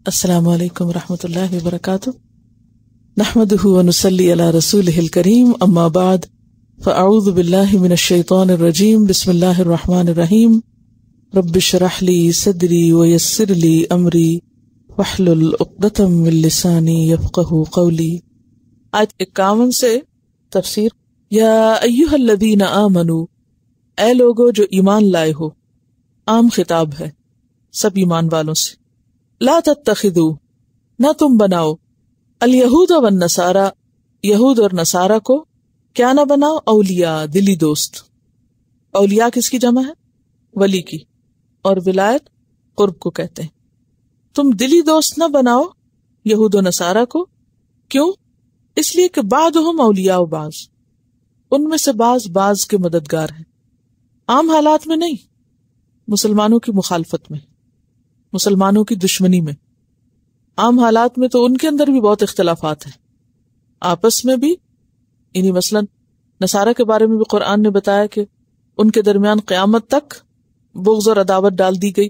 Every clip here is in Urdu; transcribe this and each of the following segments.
السلام علیکم ورحمۃ اللہ وبرکاتہ، نحمدہ ونصلی علی رسولہ الکریم، اما بعد فاعوذ باللہ من الشیطان الرجیم، بسم اللہ الرحمن الرحیم، رب اشرح لی صدری ویسر لی امری واحلل عقدۃ من لسانی یفقہوا قولی۔ آج 51 سے تفسیر۔ یا ایھا الذین آمنوا، اے لوگو جو ایمان لائے ہو، عام خطاب ہے سب ایمان والوں سے۔ لا تتخذوا، نہ تم بناؤ، الیہود والنصارى، یہود اور نصارہ کو کیا نہ بناؤ، اولیاء، دلی دوست۔ اولیاء کس کی جمع ہے؟ ولی کی، اور ولایت قرب کو کہتے ہیں۔ تم دلی دوست نہ بناؤ یہود و نصارہ کو، کیوں؟ اس لیے کہ بعضهم اولیاء بعض، ان میں سے بعض کے مددگار ہیں۔ عام حالات میں نہیں، مسلمانوں کی مخالفت میں، مسلمانوں کی دشمنی میں، عام حالات میں تو ان کے اندر بھی بہت اختلافات ہیں آپس میں بھی۔ یعنی مثلا نصارہ کے بارے میں بھی قرآن نے بتایا کہ ان کے درمیان قیامت تک بغض اور عداوت ڈال دی گئی۔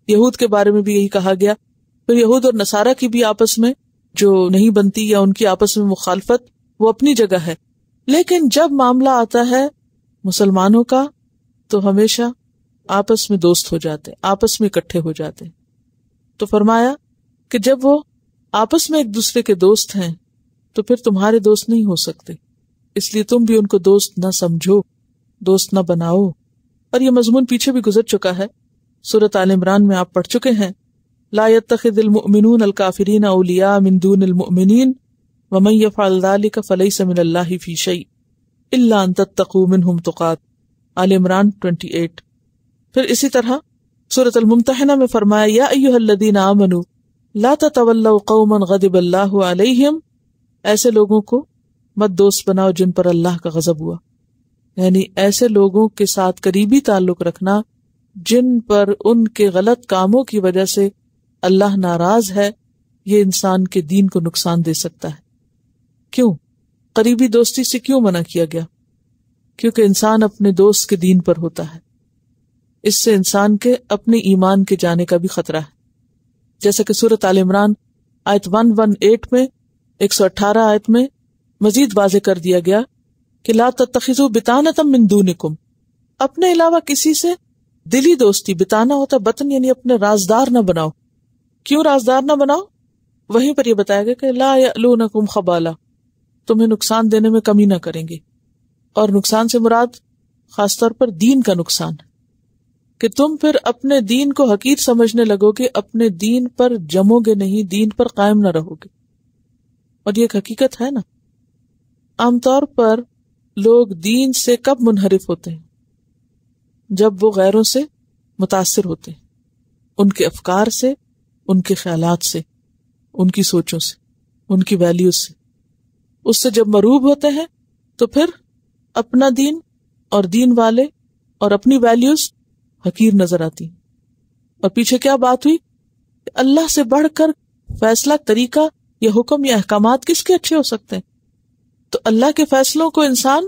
یہود کے بارے میں بھی یہی کہا گیا۔ پھر یہود اور نصارہ کی بھی آپس میں جو نہیں بنتی یا ان کی آپس میں مخالفت، وہ اپنی جگہ ہے، لیکن جب معاملہ آتا ہے مسلمانوں کا تو ہمیشہ آپس میں دوست ہو جاتے، آپس میں اکٹھے ہو جاتے۔ تو فرمایا کہ جب وہ آپس میں ایک دوسرے کے دوست ہیں تو پھر تمہارے دوست نہیں ہو سکتے، اس لیے تم بھی ان کو دوست نہ سمجھو، دوست نہ بناؤ۔ اور یہ مضمون پیچھے بھی گزر چکا ہے، سورۃ آل عمران میں آپ پڑھ چکے ہیں۔ لا يتخذ المؤمنون الكافرین اولیاء من دون المؤمنین ومن يفعل ذلك فلیس من اللہ فی شیء الا ان تتقوا منهم تقات، آل عمران 28۔ پھر اسی طرح سورۃ الممتحنہ میں فرمایا یا ایھا الذین آمنوا لا تتولوا قوما غضب اللہ علیہم، ایسے لوگوں کو مت دوست بناؤ جن پر اللہ کا غضب ہوا، یعنی ایسے لوگوں کے ساتھ قریبی تعلق رکھنا جن پر ان کے غلط کاموں کی وجہ سے اللہ ناراض ہے، یہ انسان کے دین کو نقصان دے سکتا ہے۔ کیوں؟ قریبی دوستی سے کیوں منع کیا گیا؟ کیونکہ انسان اپنے دوست کے دین پر ہوتا ہے، اس سے انسان کے اپنے ایمان کے جانے کا بھی خطرہ ہے۔ جیسا کہ سورۃ آل عمران آیت 118 میں 118 آیت میں مزید واضح کر دیا گیا کہ لا تتخذوا بطانۃ من دونکم، اپنے علاوہ کسی سے دلی دوستی، بتانا ہوتا بطن یعنی اپنے رازدار نہ بناؤ۔ کیوں رازدار نہ بناؤ؟ وہیں پر یہ بتایا گیا کہ لا یألونکم خبالا، تمہیں نقصان دینے میں کمی نہ کریں گے۔ اور نقصان سے مراد خاص طور پر دین کا نقصان ہے کہ تم پھر اپنے دین کو حقیر سمجھنے لگو گے، اپنے دین پر جمو گے نہیں، دین پر قائم نہ رہو گے۔ اور یہ ایک حقیقت ہے نا، عام طور پر لوگ دین سے کب منحرف ہوتے ہیں؟ جب وہ غیروں سے متاثر ہوتے ہیں، ان کے افکار سے، ان کے خیالات سے، ان کی سوچوں سے، ان کی ویلیوز سے، اس سے جب مروب ہوتے ہیں تو پھر اپنا دین اور دین والے اور اپنی ویلیوز حقیر نظر آتی ہیں۔ اور پیچھے کیا بات ہوئی کہ اللہ سے بڑھ کر فیصلہ، طریقہ یا حکم یا احکامات کس کے اچھے ہو سکتے ہیں؟ تو اللہ کے فیصلوں کو انسان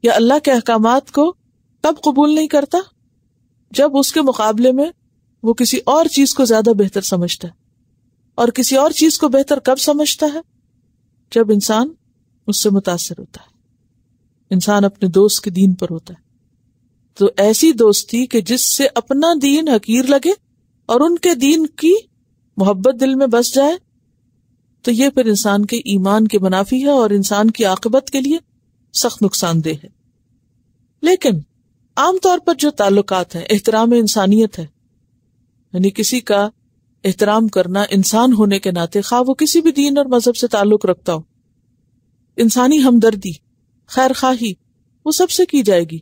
یا اللہ کے احکامات کو کب قبول نہیں کرتا؟ جب اس کے مقابلے میں وہ کسی اور چیز کو زیادہ بہتر سمجھتا ہے۔ اور کسی اور چیز کو بہتر کب سمجھتا ہے؟ جب انسان اس سے متاثر ہوتا ہے، انسان اپنے دوست کے دین پر ہوتا ہے۔ تو ایسی دوستی کہ جس سے اپنا دین حقیر لگے اور ان کے دین کی محبت دل میں بس جائے، تو یہ پھر انسان کے ایمان کے منافی ہے اور انسان کی عاقبت کے لیے سخت نقصان دہ ہے۔ لیکن عام طور پر جو تعلقات ہیں، احترام انسانیت ہے، یعنی کسی کا احترام کرنا انسان ہونے کے ناطے، خواہ وہ کسی بھی دین اور مذہب سے تعلق رکھتا ہو، انسانی ہمدردی، خیر خواہی، وہ سب سے کی جائے گی،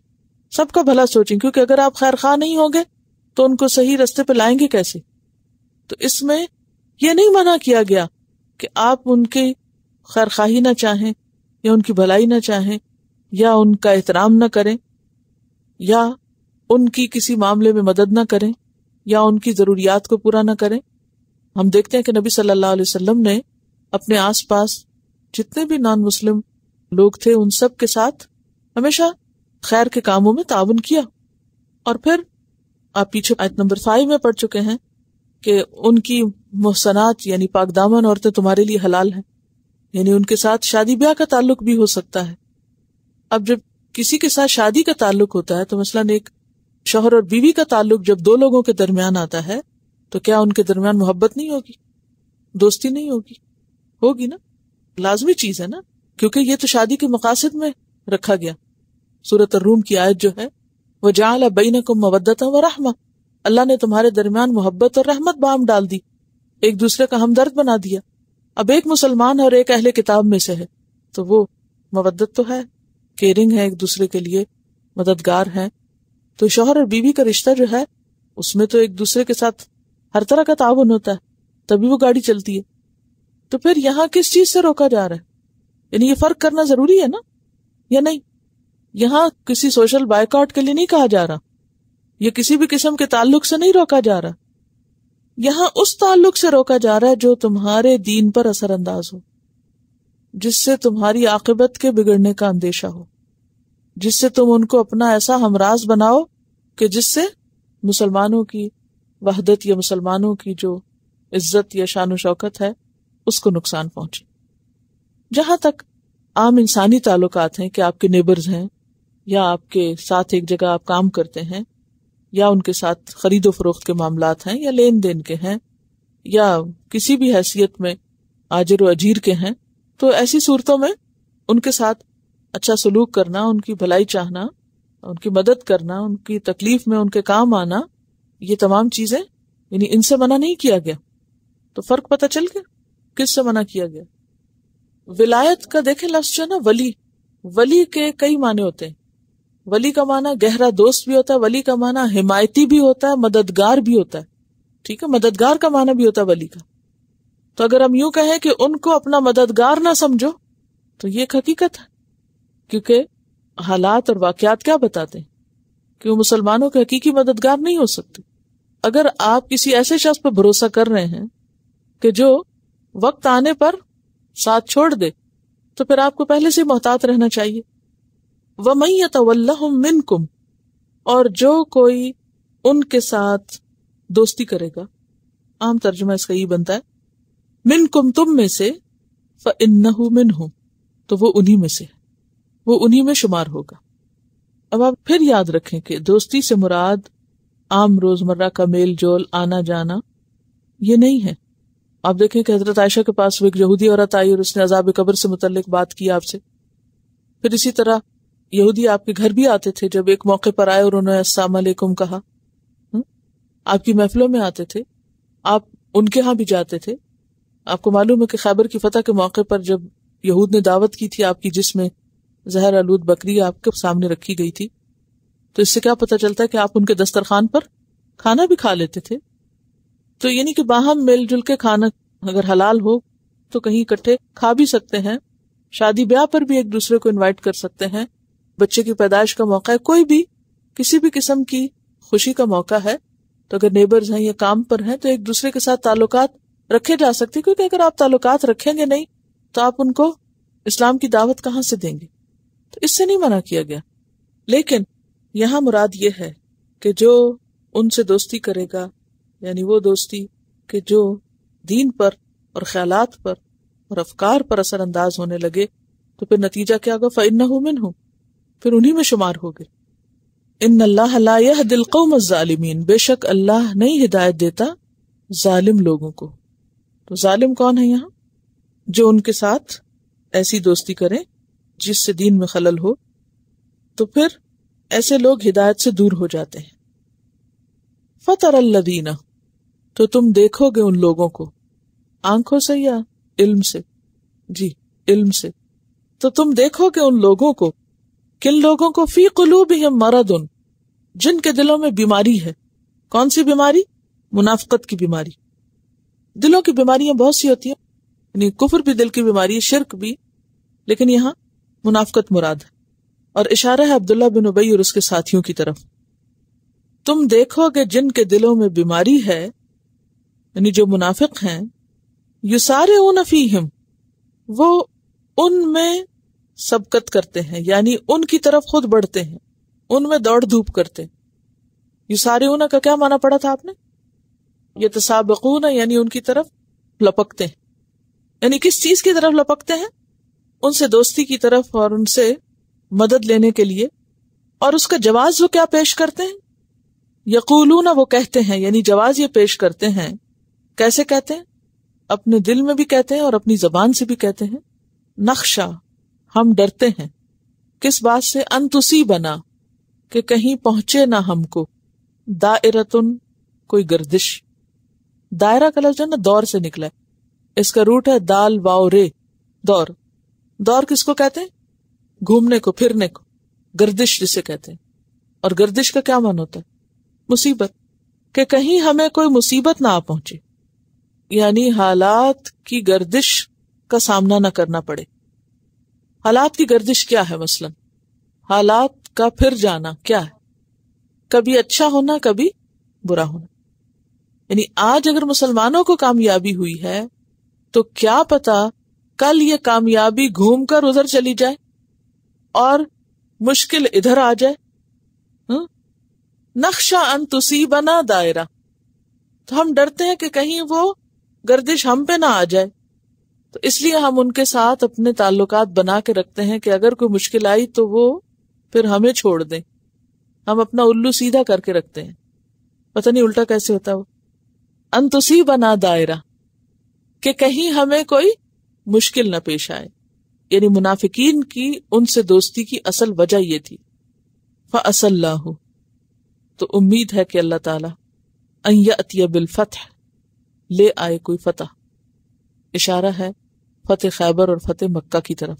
سب کا بھلا سوچیں، کیونکہ اگر آپ خیر خواہ نہیں ہوگے تو ان کو صحیح رستے پہ لائیں گے کیسے؟ تو اس میں یہ نہیں منع کیا گیا کہ آپ ان کی خیر خواہی نہ چاہیں یا ان کی بھلائی نہ چاہیں یا ان کا احترام نہ کریں یا ان کی کسی معاملے میں مدد نہ کریں یا ان کی ضروریات کو پورا نہ کریں۔ ہم دیکھتے ہیں کہ نبی صلی اللہ علیہ وسلم نے اپنے آس پاس جتنے بھی نان مسلم لوگ تھے ان سب کے ساتھ ہمیشہ خیر کے کاموں میں تعاون کیا۔ اور پھر آپ پیچھے آیت نمبر 5 میں پڑھ چکے ہیں کہ ان کی محسنات یعنی پاک دامن عورتیں تمہارے لیے حلال ہیں، یعنی ان کے ساتھ شادی بیاہ کا تعلق بھی ہو سکتا ہے. اب جب کسی کے ساتھ شادی کا تعلق ہوتا ہے تو مثلاً ایک شوہر اور بیوی کا تعلق جب دو لوگوں کے درمیان آتا ہے تو کیا ان کے درمیان محبت نہیں ہوگی، دوستی نہیں ہوگی؟ ہوگی نا، لازمی چیز ہے نا، کیونکہ یہ تو شادی کے مقاصد میں رکھا گیا. سورۃ الروم کی آیت جو ہے وَجَعَلَ بَيْنَكُمْ مَوَدَّةً وَرَحْمَةً، اللہ نے تمہارے درمیان محبت اور رحمت بام ڈال دی، ایک دوسرے کا ہمدرد بنا دیا. اب ایک مسلمان اور ایک اہل کتاب میں سے ہے تو وہ مودت تو ہے، کیئرنگ ہے، ایک دوسرے کے لیے مددگار ہیں. تو شوہر اور بیوی کا رشتہ جو ہے اس میں تو ایک دوسرے کے ساتھ ہر طرح کا تعاون ہوتا ہے، تبھی وہ گاڑی چلتی ہے. تو پھر یہاں کس چیز سے روکا جا رہا ہے؟ یعنی یہ فرق کرنا ضروری ہے نا یا نہیں؟ یہاں کسی سوشل بائیکاٹ کے لیے نہیں کہا جا رہا، یہ کسی بھی قسم کے تعلق سے نہیں روکا جا رہا. یہاں اس تعلق سے روکا جا رہا ہے جو تمہارے دین پر اثر انداز ہو، جس سے تمہاری عاقبت کے بگڑنے کا اندیشہ ہو، جس سے تم ان کو اپنا ایسا ہمراز بناؤ کہ جس سے مسلمانوں کی وحدت یا مسلمانوں کی جو عزت یا شان و شوکت ہے اس کو نقصان پہنچے. جہاں تک عام انسانی تعلقات ہیں کہ آپ کے نیبرز ہیں یا آپ کے ساتھ ایک جگہ آپ کام کرتے ہیں یا ان کے ساتھ خرید و فروخت کے معاملات ہیں یا لین دین کے ہیں یا کسی بھی حیثیت میں آجر و اجیر کے ہیں، تو ایسی صورتوں میں ان کے ساتھ اچھا سلوک کرنا، ان کی بھلائی چاہنا، ان کی مدد کرنا، ان کی تکلیف میں ان کے کام آنا، یہ تمام چیزیں یعنی ان سے منع نہیں کیا گیا. تو فرق پتہ چل گیا کس سے منع کیا گیا. ولایت کا دیکھیں لفظ جو ہے نا، ولی کے کئی معنی ہوتے ہیں. ولی کا معنی گہرا دوست بھی ہوتا ہے، ولی کا معنی حمایتی بھی ہوتا ہے، مددگار بھی ہوتا ہے. ٹھیک ہے، مددگار کا معنی بھی ہوتا ہے ولی کا. تو اگر ہم یوں کہیں کہ ان کو اپنا مددگار نہ سمجھو تو یہ ایک حقیقت ہے، کیونکہ حالات اور واقعات کیا بتاتے ہیں کہ وہ مسلمانوں کے حقیقی مددگار نہیں ہو سکتے. اگر آپ کسی ایسے شخص پہ بھروسہ کر رہے ہیں کہ جو وقت آنے پر ساتھ چھوڑ دے تو پھر آپ کو پہلے سے محتاط رہنا چاہیے. وَمَن يَتَوَلَّهُم مِّنكُمْ، اور جو کوئی ان کے ساتھ دوستی کرے گا، عام ترجمہ اس کا یہ بنتا ہے منکم، تم میں سے، فَإِنَّهُ مِنْهُمْ، تو وہ انہی میں سے، وہ انہی میں شمار ہوگا. اب آپ پھر یاد رکھیں کہ دوستی سے مراد عام روزمرہ کا میل جول، آنا جانا یہ نہیں ہے. آپ دیکھیں کہ حضرت عائشہ کے پاس وہ ایک یہودی عورت آئی اور اس نے عذاب قبر سے متعلق بات کی آپ سے. پھر اسی طرح یہودی آپ کے گھر بھی آتے تھے، جب ایک موقع پر آئے اور انہوں نے السلام علیکم کہا. آپ کی محفلوں میں آتے تھے، آپ ان کے ہاں بھی جاتے تھے. آپ کو معلوم ہے کہ خیبر کی فتح کے موقع پر جب یہود نے دعوت کی تھی آپ کی، جس میں زہر آلود بکری آپ کے سامنے رکھی گئی تھی، تو اس سے کیا پتہ چلتا ہے کہ آپ ان کے دسترخوان پر کھانا بھی کھا لیتے تھے. تو یعنی کہ باہم مل جل کے کھانا اگر حلال ہو تو کہیں اکٹھے کھا بھی سکتے ہیں. شادی بیاہ پر بھی ایک دوسرے کو انوائٹ کر سکتے ہیں. بچے کی پیدائش کا موقع ہے، کوئی بھی کسی بھی قسم کی خوشی کا موقع ہے تو اگر نیبرز ہیں یا کام پر ہیں تو ایک دوسرے کے ساتھ تعلقات رکھے جا سکتے، کیونکہ اگر آپ تعلقات رکھیں گے نہیں تو آپ ان کو اسلام کی دعوت کہاں سے دیں گے. تو اس سے نہیں منع کیا گیا. لیکن یہاں مراد یہ ہے کہ جو ان سے دوستی کرے گا، یعنی وہ دوستی کہ جو دین پر اور خیالات پر اور افکار پر اثر انداز ہونے لگے، تو پھر نتیجہ کیا ہوگا؟ فَإِنَّهُ مِنْهُمْ، پھر انہی میں شمار ہوگے. ان اللہ لا يهدي القوم الظالمین، بے شک اللہ نہیں ہدایت دیتا ظالم لوگوں کو. تو ظالم کون ہے یہاں؟ جو ان کے ساتھ ایسی دوستی کریں جس سے دین میں خلل ہو، تو پھر ایسے لوگ ہدایت سے دور ہو جاتے ہیں. فَتَرَ الَّذِينَ، تو تم دیکھو گے ان لوگوں کو، آنکھوں سے یا علم سے؟ جی علم سے. تو تم دیکھو گے ان لوگوں کو، کن لوگوں کو؟ فی قلوبہم مرض، جن کے دلوں میں بیماری ہے. کون سی بیماری؟ منافقت کی بیماری. دلوں کی بیماریاں بہت سی ہوتی ہیں، یعنی کفر بھی دل کی بیماری ہے، شرک بھی، لیکن یہاں منافقت مراد ہے. اور اشارہ ہے عبداللہ بن ابی اور اس کے ساتھیوں کی طرف. تم دیکھو گے جن کے دلوں میں بیماری ہے، یعنی جو منافق ہیں، یسارعون فیہم، وہ ان میں سبقت کرتے ہیں، یعنی ان کی طرف خود بڑھتے ہیں، ان میں دوڑ دھوپ کرتے ہیں. یسارعون کا کیا معنی پڑھا تھا آپ نے؟ یتسابقون یعنی ان کی طرف لپکتے ہیں، یعنی کس چیز کی طرف لپکتے ہیں؟ ان سے دوستی کی طرف اور ان سے مدد لینے کے لیے. اور اس کا جواز وہ کیا پیش کرتے ہیں؟ یقولون وہ کہتے ہیں، یعنی جواز یہ پیش کرتے ہیں. کیسے کہتے ہیں؟ اپنے دل میں بھی کہتے ہیں اور اپنی زبان سے بھی کہتے ہیں. نخشا ہم ڈرتے ہیں. کس بات سے؟ ان تصیبنا کہ کہیں پہنچے نہ ہم کو. دائرتن کوئی گردش. دائرہ کا لفظ ہے نا دور سے نکلا ہے، اس کا روٹ ہے دال واو رے. دور. دور کس کو کہتے ہیں؟ گھومنے کو، پھرنے کو. گردش جسے کہتے ہیں. اور گردش کا کیا معنی ہوتا ہے؟ مصیبت. کہ کہیں ہمیں کوئی مصیبت نہ آ پہنچے، یعنی حالات کی گردش کا سامنا نہ کرنا پڑے. حالات کی گردش کیا ہے؟ مثلا حالات کا پھر جانا کیا ہے؟ کبھی اچھا ہونا، کبھی برا ہونا. یعنی آج اگر مسلمانوں کو کامیابی ہوئی ہے تو کیا پتا کل یہ کامیابی گھوم کر ادھر چلی جائے اور مشکل ادھر آ جائے. نخشا ان تصیبنا دائرہ، تو ہم ڈرتے ہیں کہ کہیں وہ گردش ہم پہ نہ آ جائے. تو اس لیے ہم ان کے ساتھ اپنے تعلقات بنا کے رکھتے ہیں کہ اگر کوئی مشکل آئی تو وہ پھر ہمیں چھوڑ دیں. ہم اپنا الو سیدھا کر کے رکھتے ہیں. پتہ نہیں الٹا کیسے ہوتا وہ. ان تصیبنا دائرہ کہ کہیں ہمیں کوئی مشکل نہ پیش آئے. یعنی منافقین کی ان سے دوستی کی اصل وجہ یہ تھی. فَأَسَى اللَّهُ تو امید ہے کہ اللہ تعالی ان یأتی بالفتح لے آئے کوئی فتح. اشارہ ہے فتح خیبر اور فتح مکہ کی طرف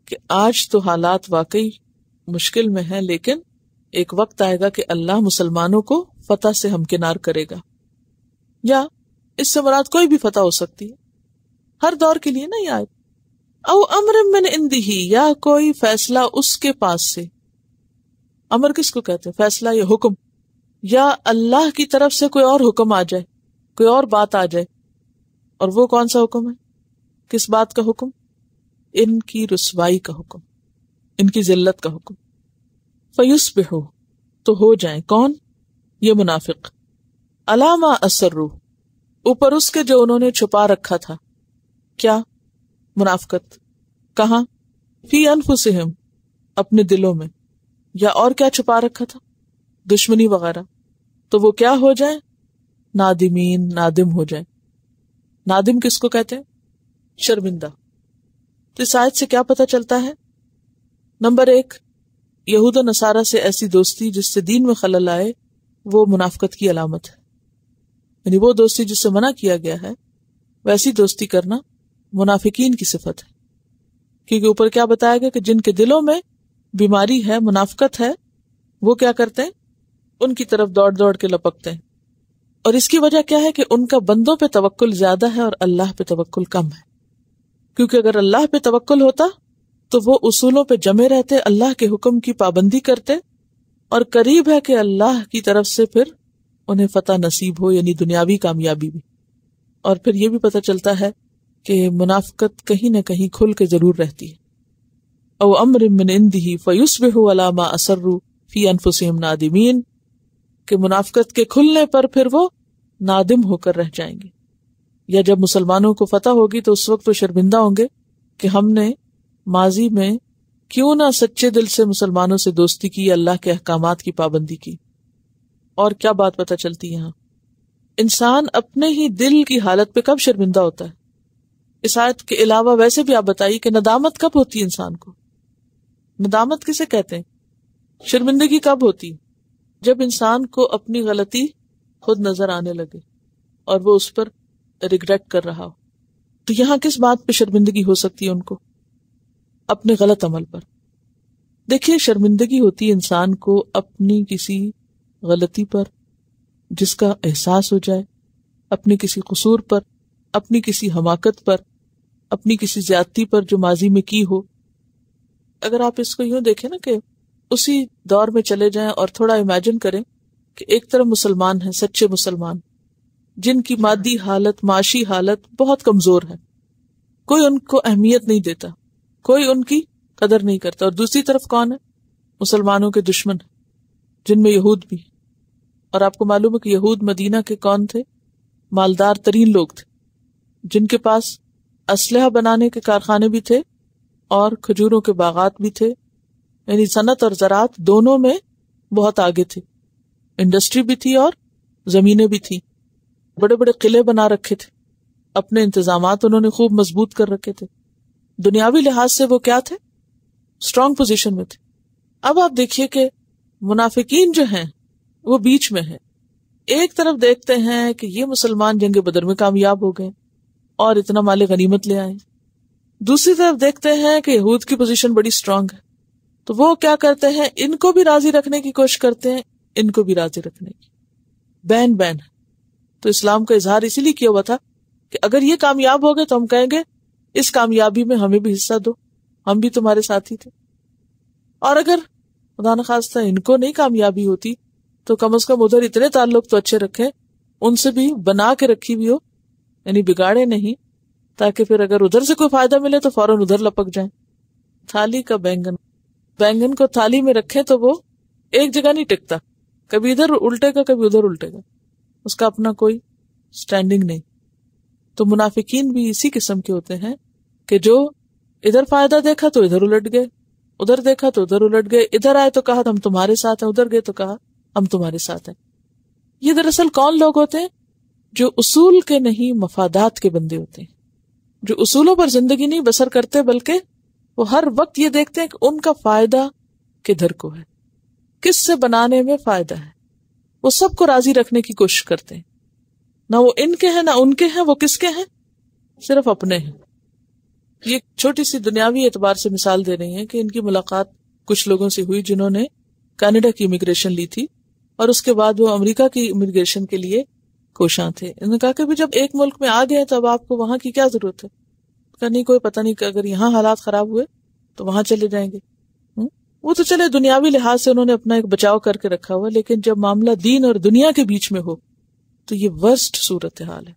کہ آج تو حالات واقعی مشکل میں ہیں، لیکن ایک وقت آئے گا کہ اللہ مسلمانوں کو فتح سے ہمکنار کرے گا. یا اس سے مراد کوئی بھی فتح ہو سکتی ہے، ہر دور کے لیے نا. یہ آیت او امر من عندہ یا کوئی فیصلہ اس کے پاس سے. امر کس کو کہتے ہیں؟ فیصلہ یا حکم. یا اللہ کی طرف سے کوئی اور حکم آ جائے، کوئی اور بات آ جائے. اور وہ کون سا حکم ہے؟ کس بات کا حکم؟ ان کی رسوائی کا حکم، ان کی ذلت کا حکم. فیصبحوا تو ہو جائیں. کون؟ یہ منافق. علی ما اسروا اوپر اس کے جو انہوں نے چھپا رکھا تھا. کیا؟ منافقت. کہاں؟ فی انفسہم اپنے دلوں میں. یا اور کیا چھپا رکھا تھا؟ دشمنی وغیرہ. تو وہ کیا ہو جائے؟ نادمین نادم ہو جائے. نادم کس کو کہتے ہیں؟ شرمندہ. تو اس آیت سے کیا پتہ چلتا ہے؟ نمبر 1 یہود و نصارہ سے ایسی دوستی جس سے دین میں خلل آئے وہ منافقت کی علامت ہے. یعنی وہ دوستی جس سے منع کیا گیا ہے ویسی دوستی کرنا منافقین کی صفت ہے. کیونکہ اوپر کیا بتایا گیا کہ جن کے دلوں میں بیماری ہے، منافقت ہے، وہ کیا کرتے ہیں؟ ان کی طرف دوڑ دوڑ کے لپکتے ہیں. اور اس کی وجہ کیا ہے کہ ان کا بندوں پہ توکل زیادہ ہے اور اللہ پہ توکل کم ہے. کیونکہ اگر اللہ پہ توکل ہوتا تو وہ اصولوں پہ جمے رہتے، اللہ کے حکم کی پابندی کرتے، اور قریب ہے کہ اللہ کی طرف سے پھر انہیں فتح نصیب ہو، یعنی دنیاوی کامیابی بھی. اور پھر یہ بھی پتہ چلتا ہے کہ منافقت کہیں نہ کہیں کھل کے ضرور رہتی ہے. او امر من عنده فیصبحوا علی ما اسروا فی انفسہم نادمین کہ منافقت کے کھلنے پر پھر وہ نادم ہو کر رہ جائیں گے. یا جب مسلمانوں کو فتح ہوگی تو اس وقت وہ شرمندہ ہوں گے کہ ہم نے ماضی میں کیوں نہ سچے دل سے مسلمانوں سے دوستی کی، اللہ کے احکامات کی پابندی کی. اور کیا بات پتہ چلتی ہے یہاں؟ انسان اپنے ہی دل کی حالت پہ کب شرمندہ ہوتا ہے؟ اس آیت کے علاوہ ویسے بھی آپ بتائیے کہ ندامت کب ہوتی ہے انسان کو؟ ندامت کسے کہتے ہیں؟ شرمندگی کب ہوتی؟ جب انسان کو اپنی غلطی خود نظر آنے لگے اور وہ اس پر ریگریٹ کر رہا ہو. تو یہاں کس بات پہ شرمندگی ہو سکتی ہے ان کو؟ اپنے غلط عمل پر. دیکھیے شرمندگی ہوتی ہے انسان کو اپنی کسی غلطی پر جس کا احساس ہو جائے، اپنے کسی قصور پر، اپنی کسی حماقت پر، اپنی کسی زیادتی پر جو ماضی میں کی ہو. اگر آپ اس کو یوں دیکھیں نا کہ اسی دور میں چلے جائیں اور تھوڑا امیجن کریں کہ ایک طرف مسلمان ہیں، سچے مسلمان جن کی مادی حالت، معاشی حالت بہت کمزور ہے، کوئی ان کو اہمیت نہیں دیتا، کوئی ان کی قدر نہیں کرتا. اور دوسری طرف کون ہے؟ مسلمانوں کے دشمن جن میں یہود بھی. اور آپ کو معلوم ہے کہ یہود مدینہ کے کون تھے؟ مالدار ترین لوگ تھے، جن کے پاس اسلحہ بنانے کے کارخانے بھی تھے اور کھجوروں کے باغات بھی تھے، یعنی صنعت اور زراعت دونوں میں بہت آگے تھے، انڈسٹری بھی تھی اور زمینیں بھی تھی، بڑے بڑے قلعے بنا رکھے تھے، اپنے انتظامات انہوں نے خوب مضبوط کر رکھے تھے، دنیاوی لحاظ سے وہ کیا تھے؟ اسٹرانگ پوزیشن میں تھے۔ اب آپ دیکھیے کہ منافقین جو ہیں وہ بیچ میں ہیں، ایک طرف دیکھتے ہیں کہ یہ مسلمان جنگ بدر میں کامیاب ہو گئے اور اتنا مال غنیمت لے آئے، دوسری طرف دیکھتے ہیں کہ یہود کی پوزیشن بڑی اسٹرانگ ہے، تو وہ کیا کرتے ہیں؟ ان کو بھی راضی رکھنے کی کوشش کرتے ہیں، ان کو بھی راضی رکھنے کی، بین بین۔ تو اسلام کا اظہار اسی لیے کیا ہوا تھا کہ اگر یہ کامیاب ہو گئے تو ہم کہیں گے اس کامیابی میں ہمیں بھی حصہ دو، ہم بھی تمہارے ساتھی تھے، اور اگر خدا نخواستہ ان کو نہیں کامیابی ہوتی تو کم از کم ادھر اتنے تعلق تو اچھے رکھیں، ان سے بھی بنا کے رکھی بھی ہو، یعنی بگاڑے نہیں، تاکہ پھر اگر ادھر سے کوئی فائدہ ملے تو فوراً ادھر لپک جائیں۔ تھالی کا بینگن کو تھالی میں رکھیں تو وہ ایک جگہ نہیں ٹکتا، کبھی ادھر الٹے گا کبھی ادھر الٹے گا، اس کا اپنا کوئی سٹینڈنگ نہیں۔ تو منافقین بھی اسی قسم کے ہوتے ہیں کہ جو ادھر فائدہ دیکھا تو ادھر الٹ گئے، ادھر دیکھا تو ادھر الٹ گئے، ادھر آئے تو کہا ہم تمہارے ساتھ ہیں، ادھر گئے تو کہا ہم تمہارے ساتھ ہیں۔ یہ دراصل کون لوگ ہوتے ہیں؟ جو اصول کے نہیں مفادات کے بندے ہوتے ہیں، جو اصولوں پر زندگی نہیں بسر کرتے بلکہ وہ ہر وقت یہ دیکھتے ہیں کہ ان کا فائدہ کدھر کو ہے، کس سے بنانے میں فائدہ ہے، وہ سب کو راضی رکھنے کی کوشش کرتے ہیں، نہ وہ ان کے ہیں نہ ان کے ہیں، وہ کس کے ہیں؟ صرف اپنے ہیں۔ یہ چھوٹی سی دنیاوی اعتبار سے مثال دے رہی ہیں کہ ان کی ملاقات کچھ لوگوں سے ہوئی جنہوں نے کینیڈا کی امیگریشن لی تھی اور اس کے بعد وہ امریکہ کی امیگریشن کے لیے کوشاں تھے۔ انہوں نے کہا کہ بھی جب ایک ملک میں آ گئے تو اب آپ کو وہاں کی کیا ضرورت ہے؟ کہا نہیں کوئی پتہ نہیں کہ اگر یہاں حالات خراب ہوئے تو وہاں چلے جائیں گے۔ وہ تو چلے دنیاوی لحاظ سے انہوں نے اپنا ایک بچاؤ کر کے رکھا ہوا، لیکن جب معاملہ دین اور دنیا کے بیچ میں ہو تو یہ ورسٹ صورتحال ہے،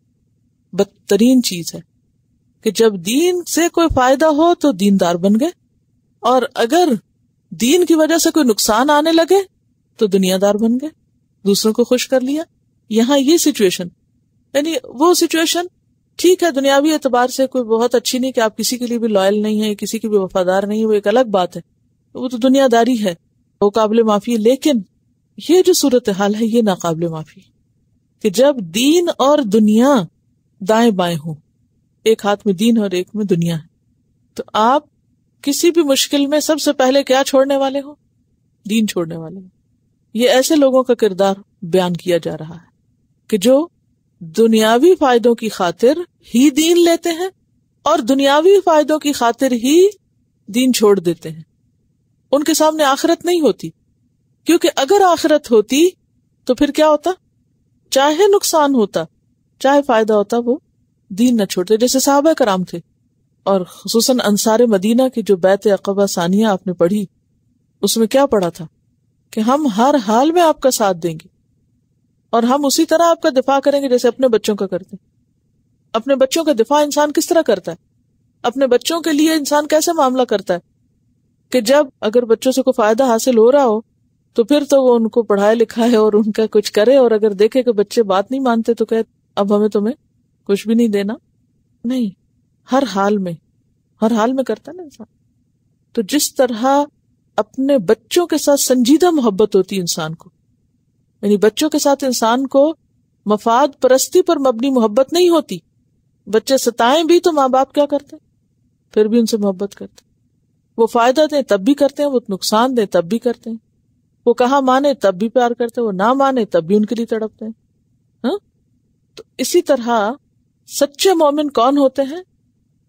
بدترین چیز ہے کہ جب دین سے کوئی فائدہ ہو تو دیندار بن گئے، اور اگر دین کی وجہ سے کوئی نقصان آنے لگے تو دنیا دار بن گئے، دوسروں کو خوش کر لیا۔ یہاں یہ سچویشن، یعنی وہ سچویشن ٹھیک ہے دنیاوی اعتبار سے کوئی بہت اچھی نہیں کہ آپ کسی کے لیے بھی لائل نہیں ہیں، کسی کی بھی وفادار نہیں ہے، وہ ایک الگ بات ہے، وہ تو دنیا داری ہے، وہ قابل معافی ہے، لیکن یہ جو صورتحال ہے یہ ناقابل معافی ہے کہ جب دین اور دنیا دائیں بائیں ہوں، ایک ہاتھ میں دین اور ایک میں دنیا ہے، تو آپ کسی بھی مشکل میں سب سے پہلے کیا چھوڑنے والے ہو؟ دین چھوڑنے والے ہو۔ یہ ایسے لوگوں کا کردار بیان کیا جا رہا ہے کہ جو دنیاوی فائدوں کی خاطر ہی دین لیتے ہیں اور دنیاوی فائدوں کی خاطر ہی دین چھوڑ دیتے ہیں۔ ان کے سامنے آخرت نہیں ہوتی، کیونکہ اگر آخرت ہوتی تو پھر کیا ہوتا؟ چاہے نقصان ہوتا چاہے فائدہ ہوتا، وہ دین نہ چھوڑتے، جیسے صحابہ کرام تھے، اور خصوصاً انصار مدینہ کی جو بیعت عقبہ ثانیہ آپ نے پڑھی، اس میں کیا پڑھا تھا کہ ہم ہر حال میں آپ کا ساتھ دیں گے اور ہم اسی طرح آپ کا دفاع کریں گے جیسے اپنے بچوں کا کرتے ہیں۔ اپنے بچوں کا دفاع انسان کس طرح کرتا ہے؟ اپنے بچوں کے لیے انسان کیسے معاملہ کرتا ہے کہ جب اگر بچوں سے کوئی فائدہ حاصل ہو رہا ہو تو پھر تو وہ ان کو پڑھائے لکھائے اور ان کا کچھ کرے، اور اگر دیکھے کہ بچے بات نہیں مانتے تو کہے اب ہمیں تمہیں کچھ بھی نہیں دینا۔ نہیں، ہر حال میں کرتا ہے نا انسان۔ تو جس طرح اپنے بچوں کے ساتھ سنجیدہ محبت ہوتی انسان کو، یعنی بچوں کے ساتھ انسان کو مفاد پرستی پر مبنی محبت نہیں ہوتی، بچے ستائیں بھی تو ماں باپ کیا کرتے؟ پھر بھی ان سے محبت کرتے، وہ فائدہ دیں تب بھی کرتے ہیں، وہ نقصان دیں تب بھی کرتے ہیں، وہ کہا مانے تب بھی پیار کرتے ہیں، وہ نہ مانے تب بھی ان کے لیے تڑپتے ہیں۔ ہاں، تو اسی طرح سچے مومن کون ہوتے ہیں؟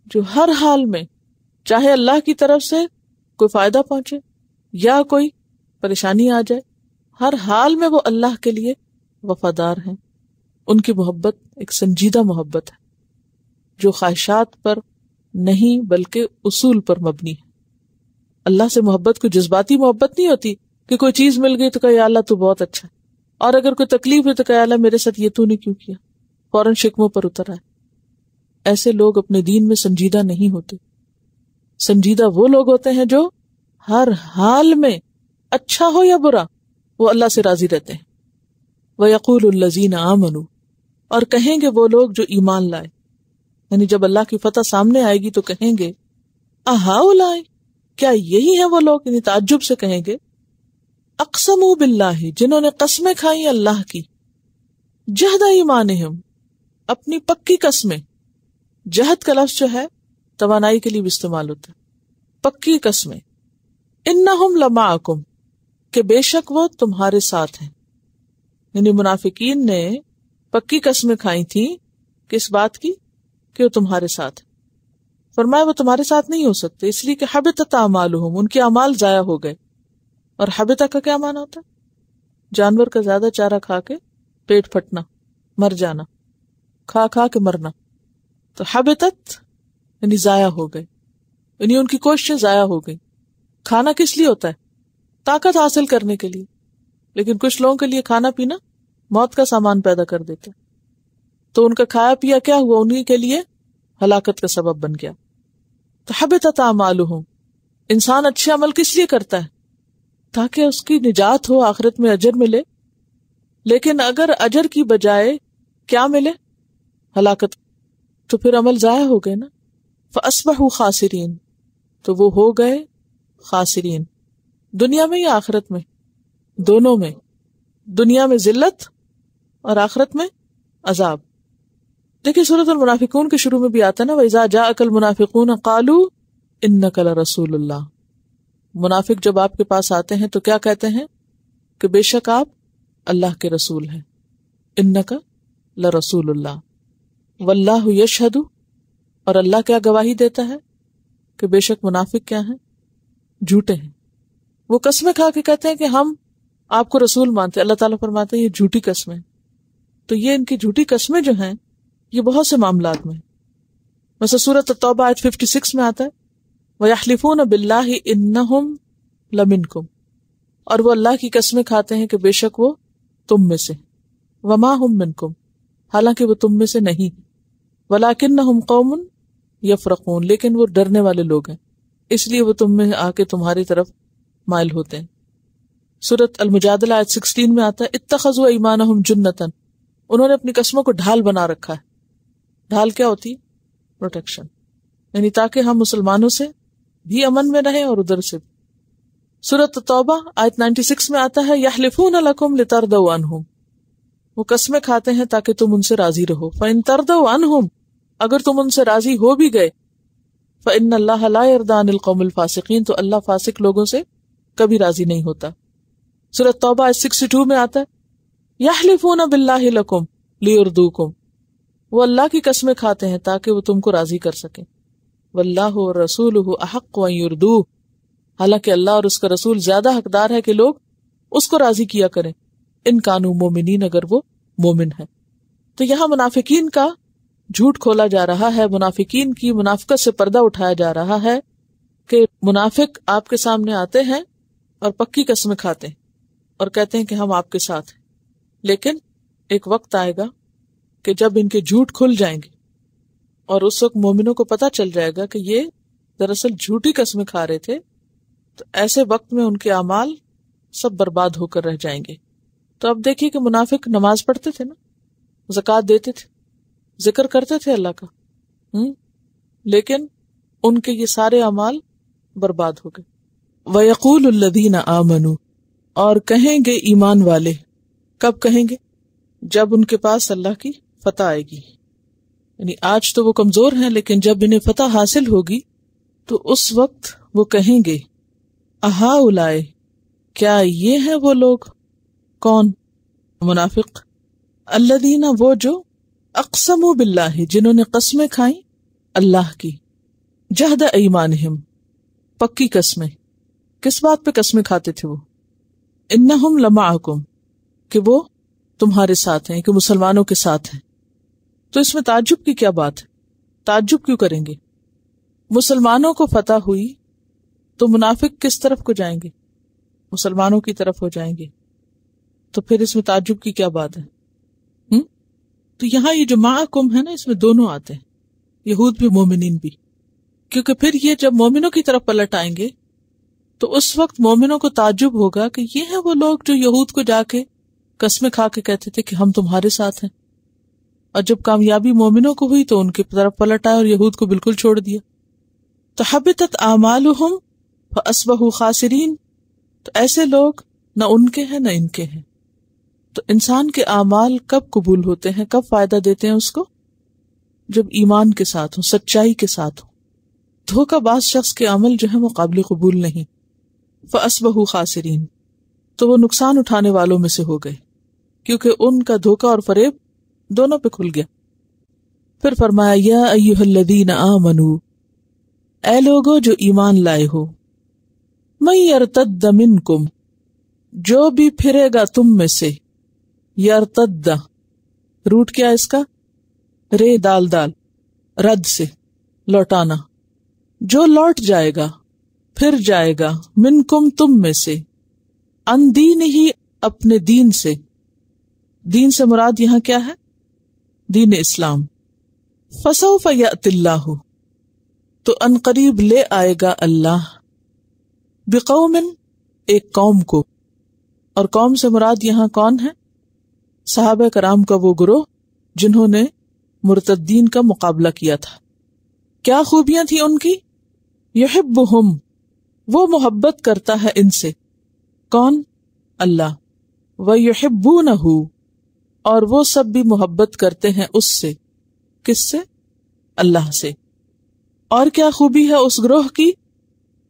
جو ہر حال میں، چاہے اللہ کی طرف سے کوئی فائدہ پہنچے یا کوئی پریشانی آ جائے، ہر حال میں وہ اللہ کے لیے وفادار ہیں۔ ان کی محبت ایک سنجیدہ محبت ہے جو خواہشات پر نہیں بلکہ اصول پر مبنی ہے۔ اللہ سے محبت کوئی جذباتی محبت نہیں ہوتی کہ کوئی چیز مل گئی تو کہا یا اللہ تو بہت اچھا ہے، اور اگر کوئی تکلیف ہوئی تو کہا یا اللہ میرے ساتھ یہ تو نے کیوں کیا، فوراً شکموں پر اتر آئے۔ ایسے لوگ اپنے دین میں سنجیدہ نہیں ہوتے۔ سنجیدہ وہ لوگ ہوتے ہیں جو ہر حال میں، اچھا ہو یا برا، وہ اللہ سے راضی رہتے ہیں۔ وَيَقُولُ الَّذِينَ آمَنُوا، اور کہیں گے وہ لوگ جو ایمان لائے، یعنی جب اللہ کی فتح سامنے آئے گی تو کہیں گے اہؤلاء، کیا یہی ہیں وہ لوگ، یعنی تعجب سے کہیں گے، اقسموا باللہ، جنہوں نے قسمیں کھائی اللہ کی، جہد ایمانہم، اپنی پکی قسمیں. جہد کا لفظ جو ہے توانائی کے لیے بھی استعمال ہوتا ہے، پکی قسمیں. انہم لمعکم، کہ بے شک وہ تمہارے ساتھ ہیں. یعنی منافقین نے پکی قسمیں کھائی تھیں کس بات کی، کہ وہ تمہارے ساتھ ہیں. فرمایا وہ تمہارے ساتھ نہیں ہو سکتے، اس لیے کہ حبطت اعمالہم، ان کے اعمال ضائع ہو گئے. اور حبطہ کا کیا معنی ہوتا ہے؟ جانور کا زیادہ چارہ کھا کے پیٹ پھٹنا، مر جانا، کھا کھا کے مرنا. تو حبطت یعنی ضائع ہو گئے، یعنی ان کی کوششیں ضائع ہو گئی. کھانا کس لیے ہوتا ہے؟ طاقت حاصل کرنے کے لیے، لیکن کچھ لوگوں کے لیے کھانا پینا موت کا سامان پیدا کر دیتا ہے. تو ان کا کھایا پیا کیا ہوا؟ انہی کے لیے ہلاکت کا سبب بن گیا. تو حبطت اعمالہم، انسان اچھے عمل کس لیے کرتا ہے؟ تاکہ اس کی نجات ہو، آخرت میں اجر ملے. لیکن اگر اجر کی بجائے کیا ملے؟ ہلاکت، تو پھر عمل ضائع ہو گئے نا. فاصبحوا خاسرین، تو وہ ہو گئے خاسرین. دنیا میں یا آخرت میں؟ دونوں میں. دنیا میں ذلت اور آخرت میں عذاب. دیکھیں سورۃ المنافقون کے شروع میں بھی آتا ہے نا، وَإِذَا جَاءَكَ الْمُنَافِقُونَ قَالُوا إِنَّكَ لَرَسُولُ اللَّهِ. منافق جب آپ کے پاس آتے ہیں تو کیا کہتے ہیں؟ کہ بے شک آپ اللہ کے رسول ہیں. إِنَّكَ لَرَسُولُ اللَّهِ وَاللَّهُ يَشْهَدُ، اور اللہ کیا گواہی دیتا ہے؟ کہ بے شک منافق کیا ہیں؟ جھوٹے ہیں. وہ قسمیں کھا کے کہتے ہیں کہ ہم آپ کو رسول مانتے. اللہ تعالیٰ فرماتے ہیں یہ جھوٹی قسمیں. تو یہ ان کی جھوٹی قسمیں جو ہیں یہ بہت سے معاملات میں، مثلا سورۃ التوبہ آیت 56 میں آتا ہے وَيَحْلِفُونَ بِاللَّهِ إِنَّهُمْ لَمِنْكُمْ، اور وہ اللہ کی قسمیں کھاتے ہیں کہ بے شک وہ تم میں سے، وَمَا هُمْ مِنْكُمْ، حالانکہ وہ تم میں سے نہیں، وَلَكِنَّهُمْ قَوْمٌ يَفْرَقُونَ، لیکن وہ ڈرنے والے لوگ ہیں، اس لیے وہ تم میں آ کے تمہاری طرف مائل ہوتے ہیں. سورۃ المجادلہ آیت 16 میں آتا ہے اتخذوا ایمانہم جنۃ، انہوں نے اپنی قسموں کو ڈھال بنا رکھا ہے. ڈھال کیا ہوتی؟ پروٹیکشن، یعنی تاکہ ہم مسلمانوں سے بھی امن میں رہیں اور ادھر سے بھی. سورۃ التوبہ آیت 96 میں آتا ہے یحلفون لکم لترضوا عنہم، وہ قسمیں کھاتے ہیں تاکہ تم ان سے راضی رہو. فإن ترضوا عنہم، اگر تم ان سے راضی ہو بھی گئے، فإن اللہ لا يرضى عن القوم الفاسقین، تو اللہ فاسق لوگوں سے کبھی راضی نہیں ہوتا. سورۃ توبہ آیت 62 میں آتا ہے یحلفون باللہ لکم لیرضوکم، وہ اللہ کی قسمیں کھاتے ہیں تاکہ وہ تم کو راضی کر سکیں. واللہ ورسولہ احق ان یرضوہ، حالانکہ اللہ اور اس کا رسول زیادہ حقدار ہے کہ لوگ اس کو راضی کیا کریں، ان کانوا مومنین، اگر وہ مومن ہے. تو یہاں منافقین کا جھوٹ کھولا جا رہا ہے، منافقین کی منافقت سے پردہ اٹھایا جا رہا ہے کہ منافق آپ کے سامنے آتے ہیں اور پکی قسمیں کھاتے ہیں اور کہتے ہیں کہ ہم آپ کے ساتھ ہیں، لیکن ایک وقت آئے گا کہ جب ان کے جھوٹ کھل جائیں گے اور اس وقت مومنوں کو پتہ چل جائے گا کہ یہ دراصل جھوٹی قسمیں کھا رہے تھے، تو ایسے وقت میں ان کے اعمال سب برباد ہو کر رہ جائیں گے. تو اب دیکھیے کہ منافق نماز پڑھتے تھے نا، زکوٰۃ دیتے تھے، ذکر کرتے تھے اللہ کا، لیکن ان کے یہ سارے اعمال برباد ہو گئے. وَيَقُولُ الَّذِينَ آمَنُوا، اور کہیں گے ایمان والے، کب کہیں گے؟ جب ان کے پاس اللہ کی فتح آئے گی. یعنی آج تو وہ کمزور ہیں، لیکن جب انہیں فتح حاصل ہوگی تو اس وقت وہ کہیں گے اہؤلاء، کیا یہ ہیں وہ لوگ؟ کون؟ منافق. الذین، وہ جو اقسموا باللہ، جنہوں نے قسمیں کھائیں اللہ کی، جہد ایمانہم، پکی قسمیں. کس بات پہ قسمیں کھاتے تھے وہ؟ انہم لمعکم، کہ وہ تمہارے ساتھ ہیں، کہ مسلمانوں کے ساتھ ہیں. تو اس میں تعجب کی کیا بات ہے؟ تعجب کیوں کریں گے؟ مسلمانوں کو فتح ہوئی تو منافق کس طرف کو جائیں گے؟ مسلمانوں کی طرف ہو جائیں گے. تو پھر اس میں تعجب کی کیا بات ہے؟ تو یہاں یہ جو معکم ہے نا، اس میں دونوں آتے ہیں، یہود بھی مومنین بھی، کیونکہ پھر یہ جب مومنوں کی طرف پلٹ آئیں گے تو اس وقت مومنوں کو تعجب ہوگا کہ یہ ہیں وہ لوگ جو یہود کو جا کے قسمیں کھا کے کہتے تھے کہ ہم تمہارے ساتھ ہیں. اور جب کامیابی مومنوں کو ہوئی تو ان کی طرف پلٹ آئے اور یہود کو بالکل چھوڑ دیا. تو حبطت اعمالہم فاصبحوا خاسرین. تو ایسے لوگ نہ ان کے ہیں نہ ان کے ہیں. تو انسان کے اعمال کب قبول ہوتے ہیں, کب فائدہ دیتے ہیں اس کو؟ جب ایمان کے ساتھ ہوں, سچائی کے ساتھ ہوں. دھوکہ باز شخص کے عمل جو ہے وہ قابل قبول نہیں. فاصبحوا خاسرین, تو وہ نقصان اٹھانے والوں میں سے ہو گئے, کیونکہ ان کا دھوکہ اور فریب دونوں پہ کھل گیا. پھر فرمایا یا ایھا الذین آمنوا, اے لوگو جو ایمان لائے ہو, من یرتد منکم, جو بھی پھرے گا تم میں سے. یرتد روٹ کیا اس کا؟ رے دال دال, رد سے لوٹانا. جو لوٹ جائے گا, پھر جائے گا, منکم تم میں سے, ان دین ہی اپنے دین سے. دین سے مراد یہاں کیا ہے؟ دین اسلام. فسوف یأتی اللہ, تو ان قریب لے آئے گا اللہ, بقوم ایک قوم کو. اور قوم سے مراد یہاں کون ہے؟ صحابہ کرام کا وہ گروہ جنہوں نے مرتدین کا مقابلہ کیا تھا. کیا خوبیاں تھیں ان کی؟ یحبہم, وہ محبت کرتا ہے ان سے. کون؟ اللہ. ویحبونہ, اور وہ سب بھی محبت کرتے ہیں اس سے. کس سے؟ اللہ سے. اور کیا خوبی ہے اس گروہ کی؟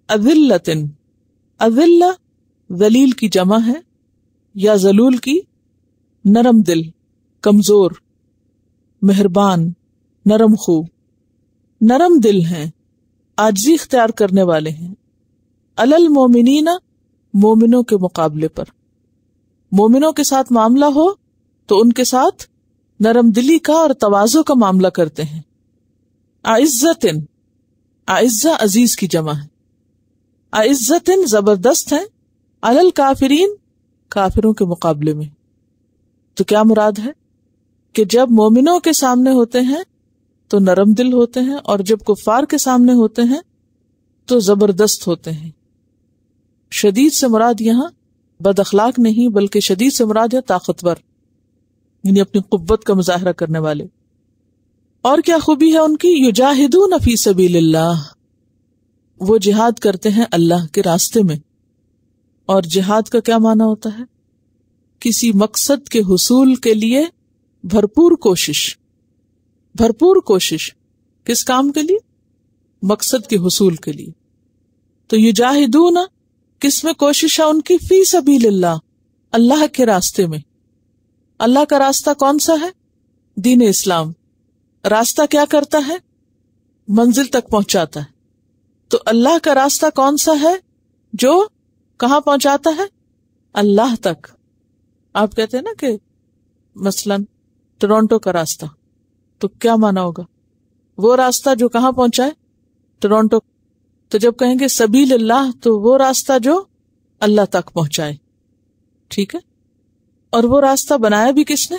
اذلۃ, اذلہ ذلیل کی جمع ہے, یا ذلول کی نرم دل, کمزور, مہربان, نرم خو. نرم دل ہیں, عاجزی اختیار کرنے والے ہیں. علی المومنین, مومنوں کے مقابلے پر. مومنوں کے ساتھ معاملہ ہو تو ان کے ساتھ نرم دلی کا اور تواضع کا معاملہ کرتے ہیں. اعزتن, اعزہ عزیز کی جمع ہے. اعزتن زبردست ہیں, علی الکافرین, کافروں کے مقابلے میں. تو کیا مراد ہے کہ جب مومنوں کے سامنے ہوتے ہیں تو نرم دل ہوتے ہیں, اور جب کفار کے سامنے ہوتے ہیں تو زبردست ہوتے ہیں. شدید سے مراد یہاں بد اخلاق نہیں, بلکہ شدید سے مراد ہے طاقتور, یعنی اپنی قوت کا مظاہرہ کرنے والے. اور کیا خوبی ہے ان کی؟ یجاہدون فی سبیل اللہ, وہ جہاد کرتے ہیں اللہ کے راستے میں. اور جہاد کا کیا معنی ہوتا ہے؟ کسی مقصد کے حصول کے لیے بھرپور کوشش. بھرپور کوشش کس کام کے لیے؟ مقصد کے حصول کے لیے. تو یجاہدون کس میں کوشش ہے ان کی؟ فی سبیل اللہ, اللہ کے راستے میں. اللہ کا راستہ کون سا ہے؟ دین اسلام. راستہ کیا کرتا ہے؟ منزل تک پہنچاتا ہے. تو اللہ کا راستہ کون سا ہے جو کہاں پہنچاتا ہے؟ اللہ تک. آپ کہتے ہیں نا کہ مثلا ٹورانٹو کا راستہ, تو کیا مانا ہوگا؟ وہ راستہ جو کہاں پہنچائے؟ ٹورانٹو. تو جب کہیں گے سبیل اللہ تو وہ راستہ جو اللہ تک پہنچائے. ٹھیک ہے. اور وہ راستہ بنایا بھی کس نے؟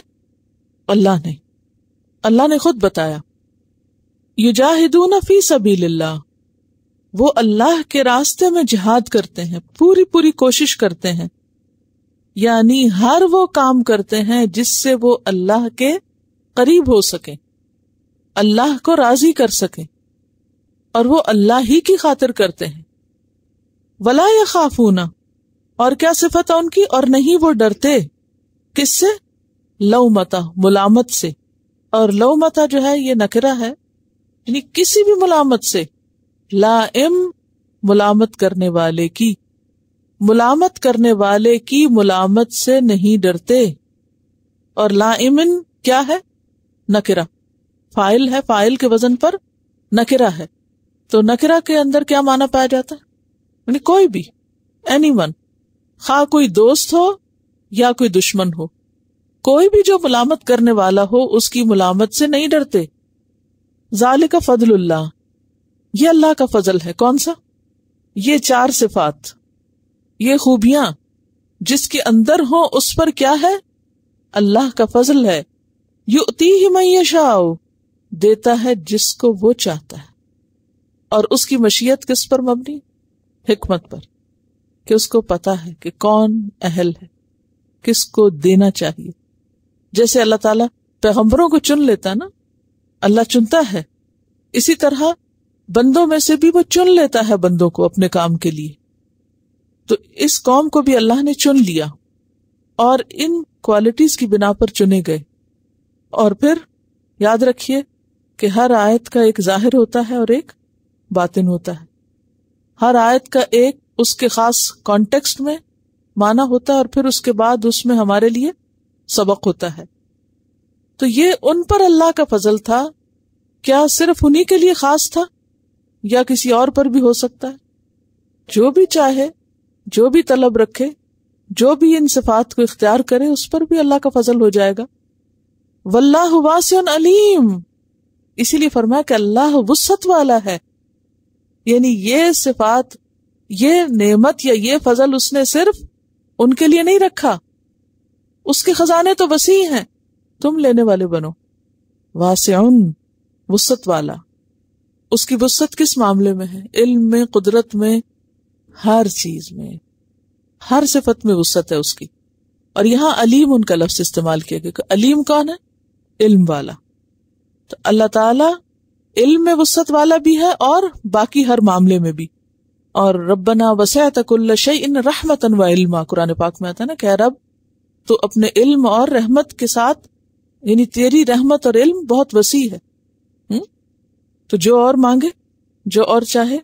اللہ نے. اللہ نے خود بتایا یجاہدون فی سبیل اللہ, وہ اللہ کے راستے میں جہاد کرتے ہیں, پوری پوری کوشش کرتے ہیں. یعنی ہر وہ کام کرتے ہیں جس سے وہ اللہ کے قریب ہو سکیں, اللہ کو راضی کر سکیں, اور وہ اللہ ہی کی خاطر کرتے ہیں. ولا یخافون, اور کیا صفت ہے ان کی؟ اور نہیں وہ ڈرتے. کس سے؟ لومتا, ملامت سے. اور لومتا جو ہے یہ نکرہ ہے, یعنی کسی بھی ملامت سے. لائم, ملامت کرنے والے کی. ملامت کرنے والے کی ملامت سے نہیں ڈرتے. اور لائمن کیا ہے؟ نکرہ. فاعل ہے, فاعل کے وزن پر نکرہ ہے. تو نکرہ کے اندر کیا معنی پایا جاتا ہے؟ یعنی کوئی بھی, اینی ون, خواہ کوئی دوست ہو یا کوئی دشمن ہو, کوئی بھی جو ملامت کرنے والا ہو اس کی ملامت سے نہیں ڈرتے. ذالک فضل اللہ, یہ اللہ کا فضل ہے. کون سا؟ یہ 4 صفات, یہ خوبیاں جس کے اندر ہوں اس پر کیا ہے؟ اللہ کا فضل ہے. یؤتیہ من یشاء, دیتا ہے جس کو وہ چاہتا ہے. اور اس کی مشیت کس پر مبنی؟ حکمت پر, کہ اس کو پتا ہے کہ کون اہل ہے, کس کو دینا چاہیے. جیسے اللہ تعالیٰ پیغمبروں کو چن لیتا نا، اللہ چنتا ہے، اسی طرح بندوں میں سے بھی وہ چن لیتا ہے بندوں کو اپنے کام کے لیے. تو اس قوم کو بھی اللہ نے چن لیا اور ان کوالٹیز کی بنا پر چنے گئے. اور پھر یاد رکھیے کہ ہر آیت کا ایک ظاہر ہوتا ہے اور ایک باطن ہوتا ہے. ہر آیت کا ایک اس کے خاص کانٹیکسٹ میں معنی ہوتا ہے اور پھر اس کے بعد اس میں ہمارے لیے سبق ہوتا ہے. تو یہ ان پر اللہ کا فضل تھا. کیا صرف انہی کے لیے خاص تھا یا کسی اور پر بھی ہو سکتا ہے؟ جو بھی چاہے، جو بھی طلب رکھے، جو بھی ان صفات کو اختیار کرے، اس پر بھی اللہ کا فضل ہو جائے گا. واللہ واسع علیم، اسی لیے فرمایا کہ اللہ وسعت والا ہے. یعنی یہ صفات، یہ نعمت یا یہ فضل اس نے صرف ان کے لیے نہیں رکھا، اس کے خزانے تو وسیع ہیں، تم لینے والے بنو. واسع، وسعت والا. اس کی وسعت کس معاملے میں ہے؟ علم میں، قدرت میں، ہر چیز میں، ہر صفت میں وسعت ہے اس کی. اور یہاں علیم ان کا لفظ استعمال کیا گیا کہ علیم کون ہے؟ علم والا. تو اللہ تعالی علم میں وسعت والا بھی ہے اور باقی ہر معاملے میں بھی. اور ربنا وسعت کل شیء رحمتا و علما، قرآن پاک میں آتا ہے نا کہ رب تو اپنے علم اور رحمت کے ساتھ، یعنی تیری رحمت اور علم بہت وسیع ہے. تو جو اور مانگے، جو اور چاہے،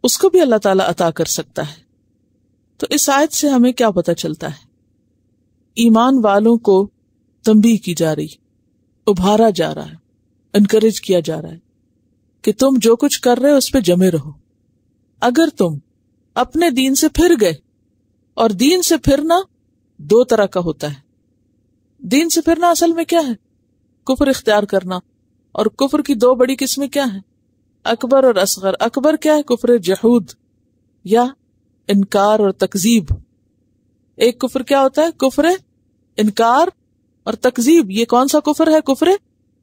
اس کو بھی اللہ تعالیٰ عطا کر سکتا ہے. تو اس آیت سے ہمیں کیا پتہ چلتا ہے؟ ایمان والوں کو تنبیہ کی جا رہی، ابھارا جا رہا ہے، انکریج کیا جا رہا ہے کہ تم جو کچھ کر رہے ہو اس پہ جمے رہو. اگر تم اپنے دین سے پھر گئے، اور دین سے پھرنا دو طرح کا ہوتا ہے. دین سے پھرنا اصل میں کیا ہے؟ کفر اختیار کرنا. اور کفر کی دو بڑی قسمیں کیا ہیں؟ اکبر اور اصغر. اکبر کیا ہے؟ کفر جحود یا انکار اور تکذیب. ایک کفر کیا ہوتا ہے؟ کفر انکار اور تکذیب. یہ کون سا کفر ہے؟ کفر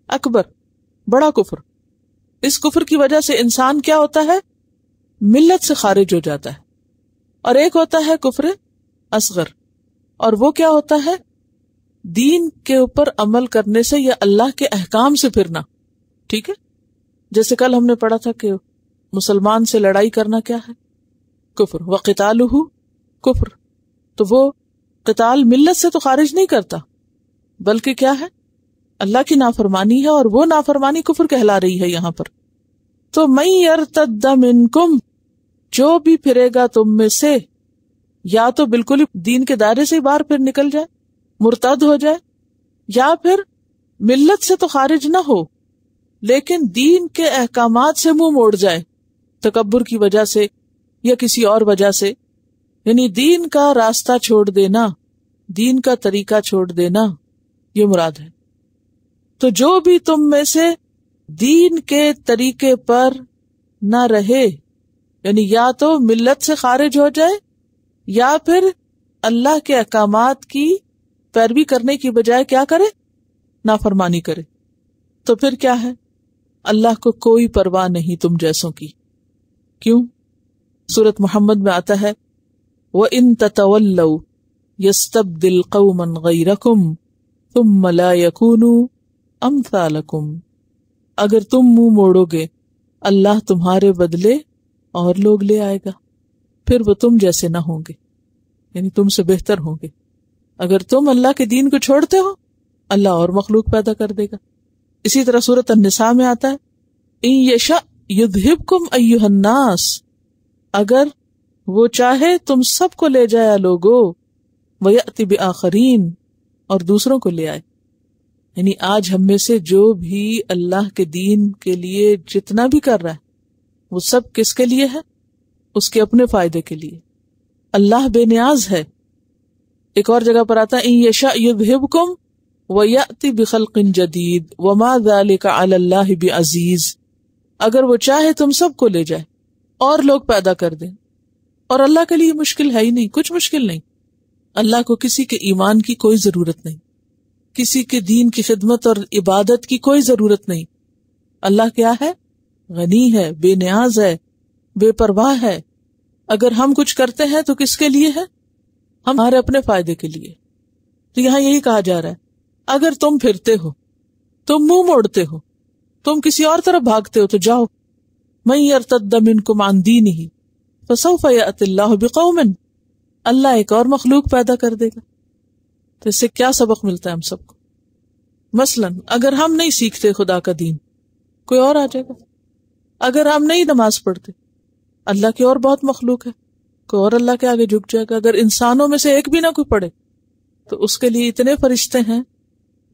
اکبر، بڑا کفر. اس کفر کی وجہ سے انسان کیا ہوتا ہے؟ ملت سے خارج ہو جاتا ہے. اور ایک ہوتا ہے کفر اصغر، اور وہ کیا ہوتا ہے؟ دین کے اوپر عمل کرنے سے یا اللہ کے احکام سے پھرنا. ٹھیک ہے، جیسے کل ہم نے پڑھا تھا کہ مسلمان سے لڑائی کرنا کیا ہے؟ کفر. وقتالہ کفر. تو وہ قتال ملت سے تو خارج نہیں کرتا، بلکہ کیا ہے؟ اللہ کی نافرمانی ہے، اور وہ نافرمانی کفر کہلا رہی ہے یہاں پر. تو من یرتد منکم، جو بھی پھرے گا تم میں سے، یا تو بالکل ہی دین کے دائرے سے ہی باہر پھر نکل جائے، مرتد ہو جائے، یا پھر ملت سے تو خارج نہ ہو لیکن دین کے احکامات سے منہ موڑ جائے، تکبر کی وجہ سے یا کسی اور وجہ سے. یعنی دین کا راستہ چھوڑ دینا، دین کا طریقہ چھوڑ دینا، یہ مراد ہے. تو جو بھی تم میں سے دین کے طریقے پر نہ رہے، یعنی یا تو ملت سے خارج ہو جائے یا پھر اللہ کے احکامات کی پیروی کرنے کی بجائے کیا کرے؟ نافرمانی کرے. تو پھر کیا ہے؟ اللہ کو کوئی پرواہ نہیں تم جیسوں کی. کیوں؟ سورۃ محمد میں آتا ہے وَإِن تَتَوَلَّوْا يَسْتَبْدِلْ قَوْمًا غَيْرَكُمْ ثُمَّ لَا يَكُونُوا أَمْثَالَكُمْ. اگر تم منہ موڑو گے، اللہ تمہارے بدلے اور لوگ لے آئے گا، پھر وہ تم جیسے نہ ہوں گے، یعنی تم سے بہتر ہوں گے. اگر تم اللہ کے دین کو چھوڑتے ہو، اللہ اور مخلوق پیدا کر دے گا. اسی طرح سورۃ النساء میں آتا ہے ان یشاء یذہبکم ایھا الناس، اگر وہ چاہے تم سب کو لے جائے لوگو، ویأتی بآخرین، اور دوسروں کو لے آئے. یعنی آج ہم میں سے جو بھی اللہ کے دین کے لیے جتنا بھی کر رہا ہے، وہ سب کس کے لیے ہے؟ اس کے اپنے فائدے کے لیے. اللہ بے نیاز ہے. ایک اور جگہ پر آتا ہے ان یشاء یذہبکم وَيَأْتِ بِخَلْقٍ جَدِيدٍ وَمَا ذَلِكَ عَلَى اللَّهِ بِعَزِيزٍ. اگر وہ چاہے تم سب کو لے جائے اور لوگ پیدا کر دیں، اور اللہ کے لیے مشکل ہے ہی نہیں، کچھ مشکل نہیں. اللہ کو کسی کے ایمان کی کوئی ضرورت نہیں، کسی کے دین کی خدمت اور عبادت کی کوئی ضرورت نہیں. اللہ کیا ہے؟ غنی ہے، بے نیاز ہے، بے پرواہ ہے. اگر ہم کچھ کرتے ہیں تو کس کے لیے ہے؟ ہمارے اپنے فائدے کے لیے. تو یہاں یہی کہا جا رہا ہے اگر تم پھرتے ہو، تم منہ موڑتے ہو، تم کسی اور طرف بھاگتے ہو، تو جاؤ. من یرتد منکم عن دینہ فسوف یأتی اللہ بقوم، اللہ ایک اور مخلوق پیدا کر دے گا. تو اس سے کیا سبق ملتا ہے ہم سب کو؟ مثلاً اگر ہم نہیں سیکھتے خدا کا دین، کوئی اور آ جائے گا. اگر ہم نہیں نماز پڑھتے، اللہ کی اور بہت مخلوق ہے، کوئی اور اللہ کے آگے جھک جائے گا. اگر انسانوں میں سے ایک بھی نہ کوئی پڑھے تو اس کے لیے اتنے فرشتے ہیں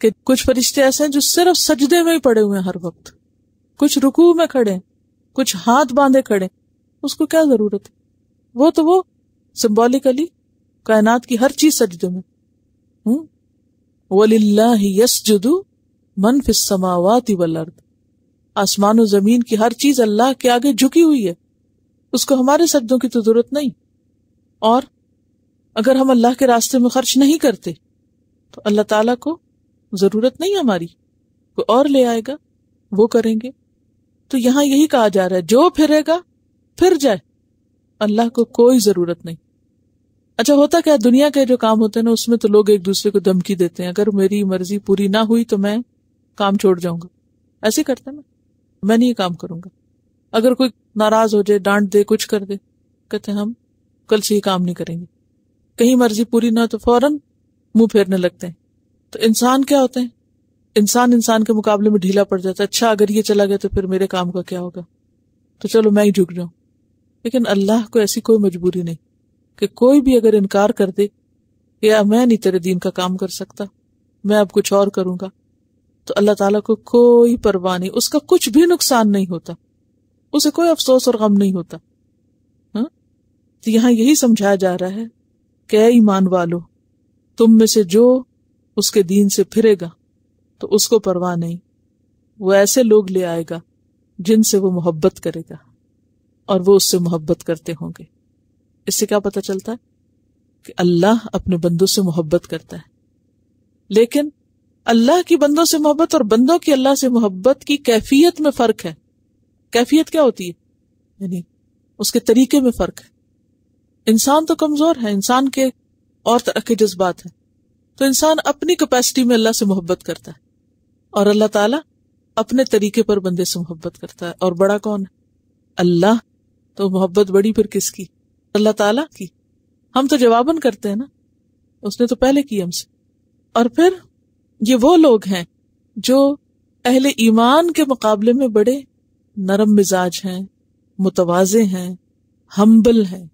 کہ کچھ فرشتے ایسے ہیں جو صرف سجدے میں ہی پڑے ہوئے ہیں ہر وقت، کچھ رکوع میں کھڑے ہیں، کچھ ہاتھ باندھے کھڑے. اس کو کیا ضرورت ہے؟ وہ سمبولیکلی کائنات کی ہر چیز سجدے میں. وَلِلَّهِ يَسْجُدُ مَنْ فِي السَّمَاوَاتِ وَالْأَرْضِ، آسمان و زمین کی ہر چیز اللہ کے آگے جھکی ہوئی ہے، اس کو ہمارے سجدوں کی تو ضرورت نہیں. اور اگر ہم اللہ کے راستے میں خرچ نہیں کرتے تو اللہ تعالیٰ کو ضرورت نہیں ہماری، کوئی اور لے آئے گا، وہ کریں گے. تو یہاں یہی کہا جا رہا ہے جو پھرے گا پھر جائے، اللہ کو کوئی ضرورت نہیں. اچھا ہوتا کیا، دنیا کے جو کام ہوتے ہیں نا اس میں تو لوگ ایک دوسرے کو دھمکی دیتے ہیں، اگر میری مرضی پوری نہ ہوئی تو میں کام چھوڑ جاؤں گا. ایسے کرتے ہیں نا، میں نہیں یہ کام کروں گا. اگر کوئی ناراض ہو جائے، ڈانٹ دے، کچھ کر دے، کہتے ہیں ہم کل سے یہ کام نہیں کریں گے. کہیں مرضی پوری نہ ہو تو فوراً منہ پھیرنے لگتے ہیں. تو انسان کیا ہوتے ہیں، انسان کے مقابلے میں ڈھیلا پڑ جاتا ہے. اچھا اگر یہ چلا گیا تو پھر میرے کام کا کیا ہوگا، تو چلو میں ہی جھک جاؤں. لیکن اللہ کو ایسی کوئی مجبوری نہیں کہ کوئی بھی اگر انکار کر دے کہ یا میں نہیں تیرے دین کا کام کر سکتا، میں اب کچھ اور کروں گا، تو اللہ تعالیٰ کو کوئی پرواہ نہیں، اس کا کچھ بھی نقصان نہیں ہوتا، اسے کوئی افسوس اور غم نہیں ہوتا. تو یہاں یہی سمجھایا جا رہا ہے کہ اے ایمان والو، تم میں سے جو اس کے دین سے پھرے گا تو اس کو پرواہ نہیں، وہ ایسے لوگ لے آئے گا جن سے وہ محبت کرے گا اور وہ اس سے محبت کرتے ہوں گے. اس سے کیا پتہ چلتا ہے کہ اللہ اپنے بندوں سے محبت کرتا ہے. لیکن اللہ کی بندوں سے محبت اور بندوں کی اللہ سے محبت کی کیفیت میں فرق ہے. کیفیت کیا ہوتی ہے؟ یعنی اس کے طریقے میں فرق ہے. انسان تو کمزور ہے، انسان کے اور طرح کے جذبات ہیں، تو انسان اپنی کیپیسٹی میں اللہ سے محبت کرتا ہے، اور اللہ تعالیٰ اپنے طریقے پر بندے سے محبت کرتا ہے. اور بڑا کون ہے؟ اللہ. تو محبت بڑی پھر کس کی؟ اللہ تعالیٰ کی. ہم تو جواباً کرتے ہیں نا، اس نے تو پہلے کی ہم سے. اور پھر یہ وہ لوگ ہیں جو اہل ایمان کے مقابلے میں بڑے نرم مزاج ہیں، متواضع ہیں، ہمبل ہیں.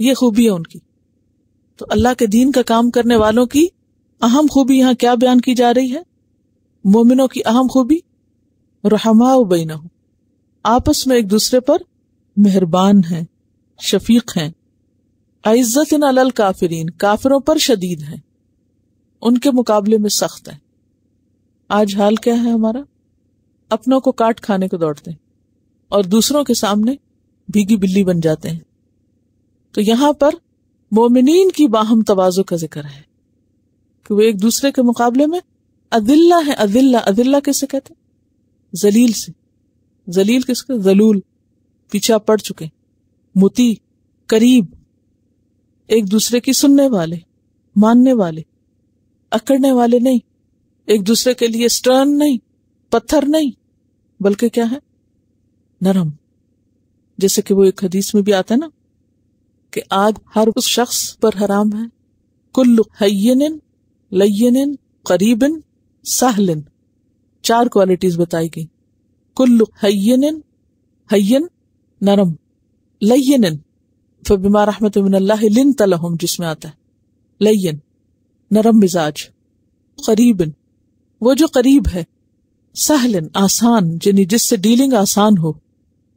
یہ خوبی ہے ان کی. تو اللہ کے دین کا کام کرنے والوں کی اہم خوبی یہاں کیا بیان کی جا رہی ہے؟ مومنوں کی اہم خوبی رحماء بینہم، آپس میں ایک دوسرے پر مہربان ہیں، شفیق ہیں. عزت علی الکافرین، کافروں پر شدید ہیں، ان کے مقابلے میں سخت ہیں. آج حال کیا ہے ہمارا؟ اپنوں کو کاٹ کھانے کو دوڑتے ہیں اور دوسروں کے سامنے بھیگی بلی بن جاتے ہیں. تو یہاں پر مومنین کی باہم تواضع کا ذکر ہے کہ وہ ایک دوسرے کے مقابلے میں اذلہ ہے. اذلہ کسے کہتے ہیں؟ ذلیل سے. ذلیل کس کے؟ ذلول، پیچھے پڑ چکے، مطیع، قریب، ایک دوسرے کی سننے والے، ماننے والے، اکڑنے والے نہیں، ایک دوسرے کے لیے سٹرن نہیں، پتھر نہیں، بلکہ کیا ہے؟ نرم. جیسے کہ وہ ایک حدیث میں بھی آتا ہے نا کہ آگ ہر اس شخص پر حرام ہے، کل ہین لین قریب سہل. 4 کوالٹیز بتائی گئی. کل ہین نرم، لین فبما رحمت من اللہ لنت لہم جس میں آتا ہے لین نرم مزاج، قریب وہ جو قریب ہے، سہل آسان یعنی جس سے ڈیلنگ آسان ہو.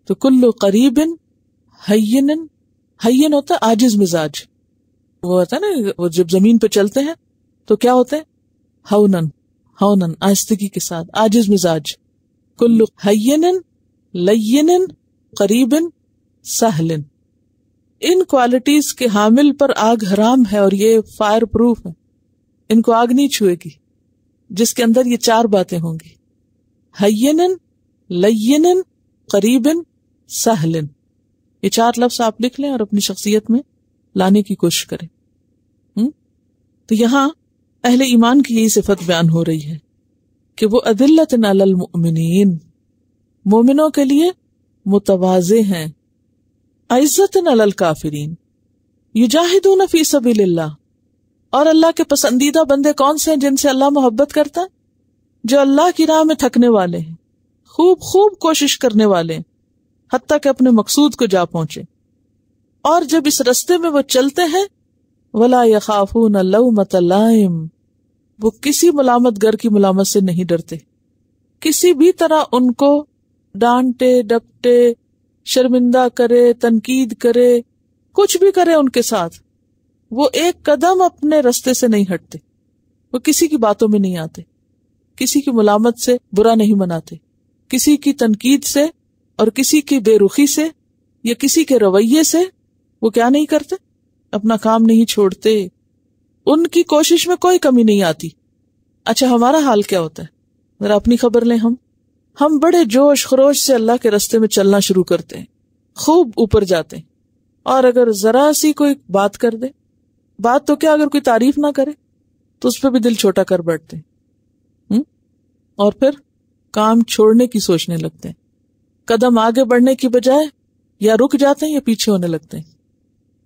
تو کل قریب ہین ہوتا ہے عاجز مزاج. وہ ہوتا ہے نا وہ جب زمین پہ چلتے ہیں تو کیا ہوتے ہیں؟ ہونن آہستگی کے ساتھ، عاجز مزاج. کل ہین لین قریب سہل. ان کوالٹیز کے حامل پر آگ حرام ہے اور یہ فائر پروف ہے، ان کو آگ نہیں چھوئے گی جس کے اندر یہ 4 باتیں ہوں گی. ہین لین قریب سہل. یہ 4 لفظ آپ لکھ لیں اور اپنی شخصیت میں لانے کی کوشش کریں. تو یہاں اہل ایمان کی یہی صفت بیان ہو رہی ہے کہ وہ اذلۃ علی المؤمنین، مومنوں کے لیے متواضع ہیں، عزت علی الکافرین، یجاہدون فی سبیل اللہ. اور اللہ کے پسندیدہ بندے کون سے ہیں جن سے اللہ محبت کرتا ہے؟ جو اللہ کی راہ میں تھکنے والے ہیں، خوب کوشش کرنے والے ہیں، حتیٰ کہ اپنے مقصود کو جا پہنچے. اور جب اس رستے میں وہ چلتے ہیں وَلَا يَخَافُونَ لَوْمَةَ لَائِمٍ، وہ کسی ملامت گر کی ملامت سے نہیں ڈرتے. کسی بھی طرح ان کو ڈانٹے ڈپٹے، شرمندہ کرے، تنقید کرے، کچھ بھی کرے ان کے ساتھ، وہ ایک قدم اپنے رستے سے نہیں ہٹتے. وہ کسی کی باتوں میں نہیں آتے، کسی کی ملامت سے برا نہیں مناتے، کسی کی تنقید سے اور کسی کی بے رخی سے یا کسی کے رویے سے وہ کیا نہیں کرتے، اپنا کام نہیں چھوڑتے. ان کی کوشش میں کوئی کمی نہیں آتی. اچھا ہمارا حال کیا ہوتا ہے؟ ذرا اپنی خبر لیں. ہم بڑے جوش خروش سے اللہ کے رستے میں چلنا شروع کرتے ہیں، خوب اوپر جاتے ہیں، اور اگر ذرا سی کوئی بات کر دے، بات تو کیا اگر کوئی تعریف نہ کرے تو اس پہ بھی دل چھوٹا کر بیٹھتے ہیں، اور پھر کام چھوڑنے کی سوچنے لگتے ہیں. قدم آگے بڑھنے کی بجائے یا رک جاتے ہیں یا پیچھے ہونے لگتے ہیں.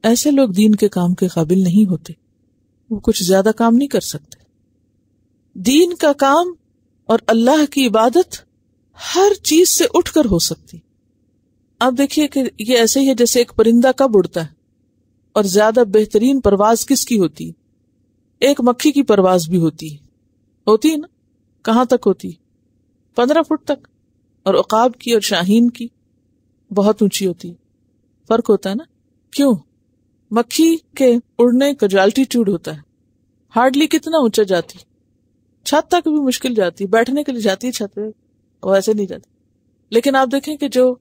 ایسے لوگ دین کے کام کے قابل نہیں ہوتے، وہ کچھ زیادہ کام نہیں کر سکتے. دین کا کام اور اللہ کی عبادت ہر چیز سے اٹھ کر ہو سکتی. آپ دیکھیے کہ یہ ایسے ہی ہے جیسے ایک پرندہ کب اڑتا ہے، اور زیادہ بہترین پرواز کس کی ہوتی ہے؟ ایک مکھی کی پرواز بھی ہوتی ہے نا. کہاں تک ہوتی؟ 15 فٹ تک. اور عقاب کی اور شاہین کی بہت اونچی ہوتی ہے. فرق ہوتا ہے نا. کیوں؟ مکھی کے اڑنے کا جو الٹیٹیوڈ ہوتا ہے ہارڈلی کتنا اونچا جاتی، چھت تک بھی مشکل جاتی، بیٹھنے کے لیے جاتی ہے چھت پہ، وہ ایسے نہیں جاتی. لیکن آپ دیکھیں کہ جو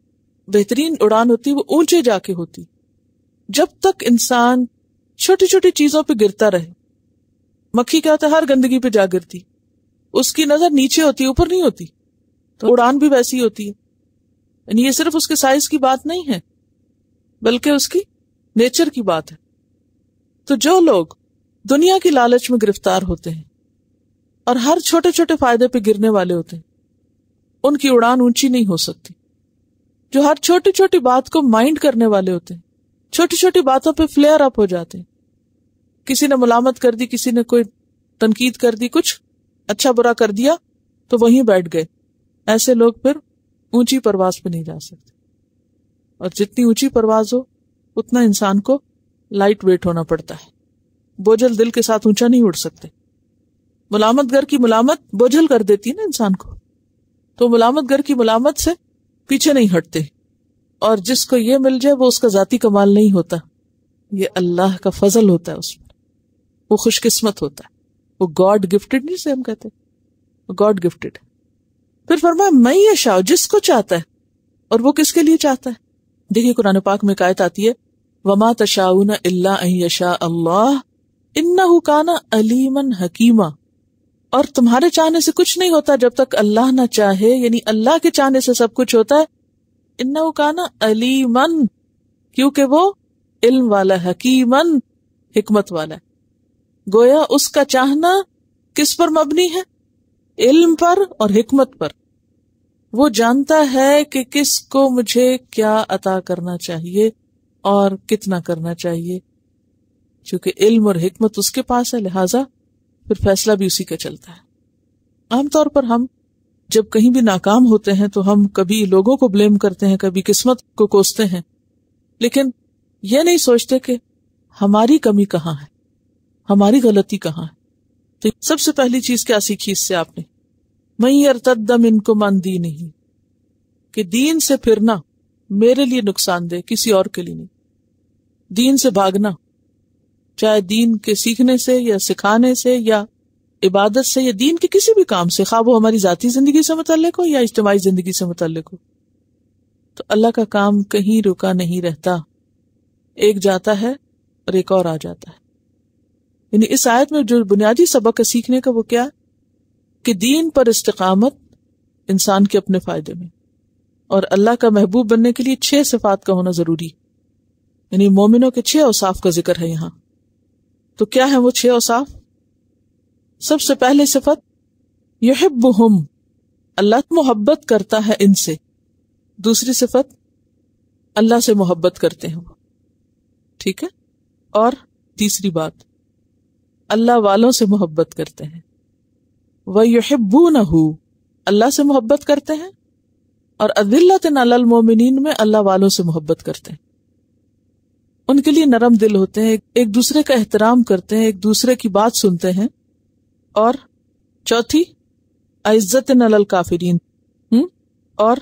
بہترین اڑان ہوتی وہ اونچے جا کے ہوتی. جب تک انسان چھوٹی چھوٹی چیزوں پہ گرتا رہے، مکھی کیا ہوتا ہے ہر گندگی پہ جا گرتی، اس کی نظر نیچے ہوتی، اوپر نہیں ہوتی. تو اڑان بھی ویسی ہوتی ہے. یعنی یہ صرف اس کے سائز کی بات نہیں ہے بلکہ اس کی نیچر کی بات ہے. تو جو لوگ دنیا کی لالچ میں گرفتار ہوتے ہیں اور ہر چھوٹے چھوٹے فائدے پہ گرنے والے ہوتے ہیں، ان کی اڑان اونچی نہیں ہو سکتی. جو ہر چھوٹی چھوٹی بات کو مائنڈ کرنے والے ہوتے ہیں، چھوٹی چھوٹی باتوں پہ فلیئر اپ ہو جاتے ہیں. کسی نے ملامت کر دی، کسی نے کوئی تنقید کر دی، کچھ اچھا برا کر دیا تو وہیں بیٹھ گئے. ایسے لوگ پھر اونچی پرواز پہ نہیں جا سکتے. اور جتنی اونچی پرواز ہو اتنا انسان کو لائٹ ویٹ ہونا پڑتا ہے. بوجھل دل کے ساتھ اونچا نہیں اڑ سکتے. ملامت گر کی ملامت بوجھل کر دیتی ہے نا انسان کو، تو ملامت گر کی ملامت سے پیچھے نہیں ہٹتے. اور جس کو یہ مل جائے وہ اس کا ذاتی کمال نہیں ہوتا، یہ اللہ کا فضل ہوتا ہے. اس پر وہ خوش قسمت ہوتا ہے، وہ گاڈ گفٹڈ نہیں سے ہم کہتے، وہ گاڈ گفٹڈ. پھر فرمایا میں یشاء، جس کو چاہتا ہے. اور وہ کس کے لیے چاہتا ہے؟ دیکھیے قرآن پاک میں ایک آیت آتی ہے وَمَا تَشَاءُونَ إِلَّا أَن يَشَاءَ اللَّهُ إِنَّهُ كَانَ عَلِيمًا حَكِيمًا. اور تمہارے چاہنے سے کچھ نہیں ہوتا جب تک اللہ نہ چاہے، یعنی اللہ کے چاہنے سے سب کچھ ہوتا ہے. إِنَّهُ كَانَ عَلِيمًا، کیونکہ وہ علم والا، حکیمًا حکمت والا ہے. گویا اس کا چاہنا کس پر مبنی ہے؟ علم پر اور حکمت پر. وہ جانتا ہے کہ کس کو مجھے کیا عطا کرنا چاہیے اور کتنا کرنا چاہیے. چونکہ علم اور حکمت اس کے پاس ہے، لہٰذا پھر فیصلہ بھی اسی کا چلتا ہے. عام طور پر ہم جب کہیں بھی ناکام ہوتے ہیں تو ہم کبھی لوگوں کو بلیم کرتے ہیں، کبھی قسمت کو کوستے ہیں، لیکن یہ نہیں سوچتے کہ ہماری کمی کہاں ہے، ہماری غلطی کہاں ہے. تو سب سے پہلی چیز کیا سیکھی اس سے آپ نے؟ مَن یرتد منکم عن دینہ، کہ دین سے پھرنا میرے لیے نقصان دہ، کسی اور کے لیے نہیں. دین سے بھاگنا، چاہے دین کے سیکھنے سے یا سکھانے سے یا عبادت سے یا دین کے کسی بھی کام سے، خواہ وہ ہماری ذاتی زندگی سے متعلق ہو یا اجتماعی زندگی سے متعلق ہو. تو اللہ کا کام کہیں رکا نہیں رہتا، ایک جاتا ہے اور ایک اور آ جاتا ہے. یعنی اس آیت میں جو بنیادی سبق ہے سیکھنے کا وہ کیا ہے کہ دین پر استقامت انسان کے اپنے فائدے میں، اور اللہ کا محبوب بننے کے لیے 6 صفات کا ہونا ضروری. یعنی مومنوں کے 6 اوصاف کا ذکر ہے یہاں. تو کیا ہے وہ 6 اوصاف؟ سب سے پہلے صفت یحبہم، اللہ محبت کرتا ہے ان سے. دوسری صفت، اللہ سے محبت کرتے ہیں وہ. ٹھیک ہے. اور تیسری بات، اللہ والوں سے محبت کرتے ہیں. وَيُحِبُّونَهُ، اللہ سے محبت کرتے ہیں. اور أَذِلَّةٍ عَلَى الْمُؤْمِنِينَ میں اللہ والوں سے محبت کرتے ہیں. ان کے لیے نرم دل ہوتے ہیں، ایک دوسرے کا احترام کرتے ہیں، ایک دوسرے کی بات سنتے ہیں. اور چوتھی، عزت علی الکافرین، اور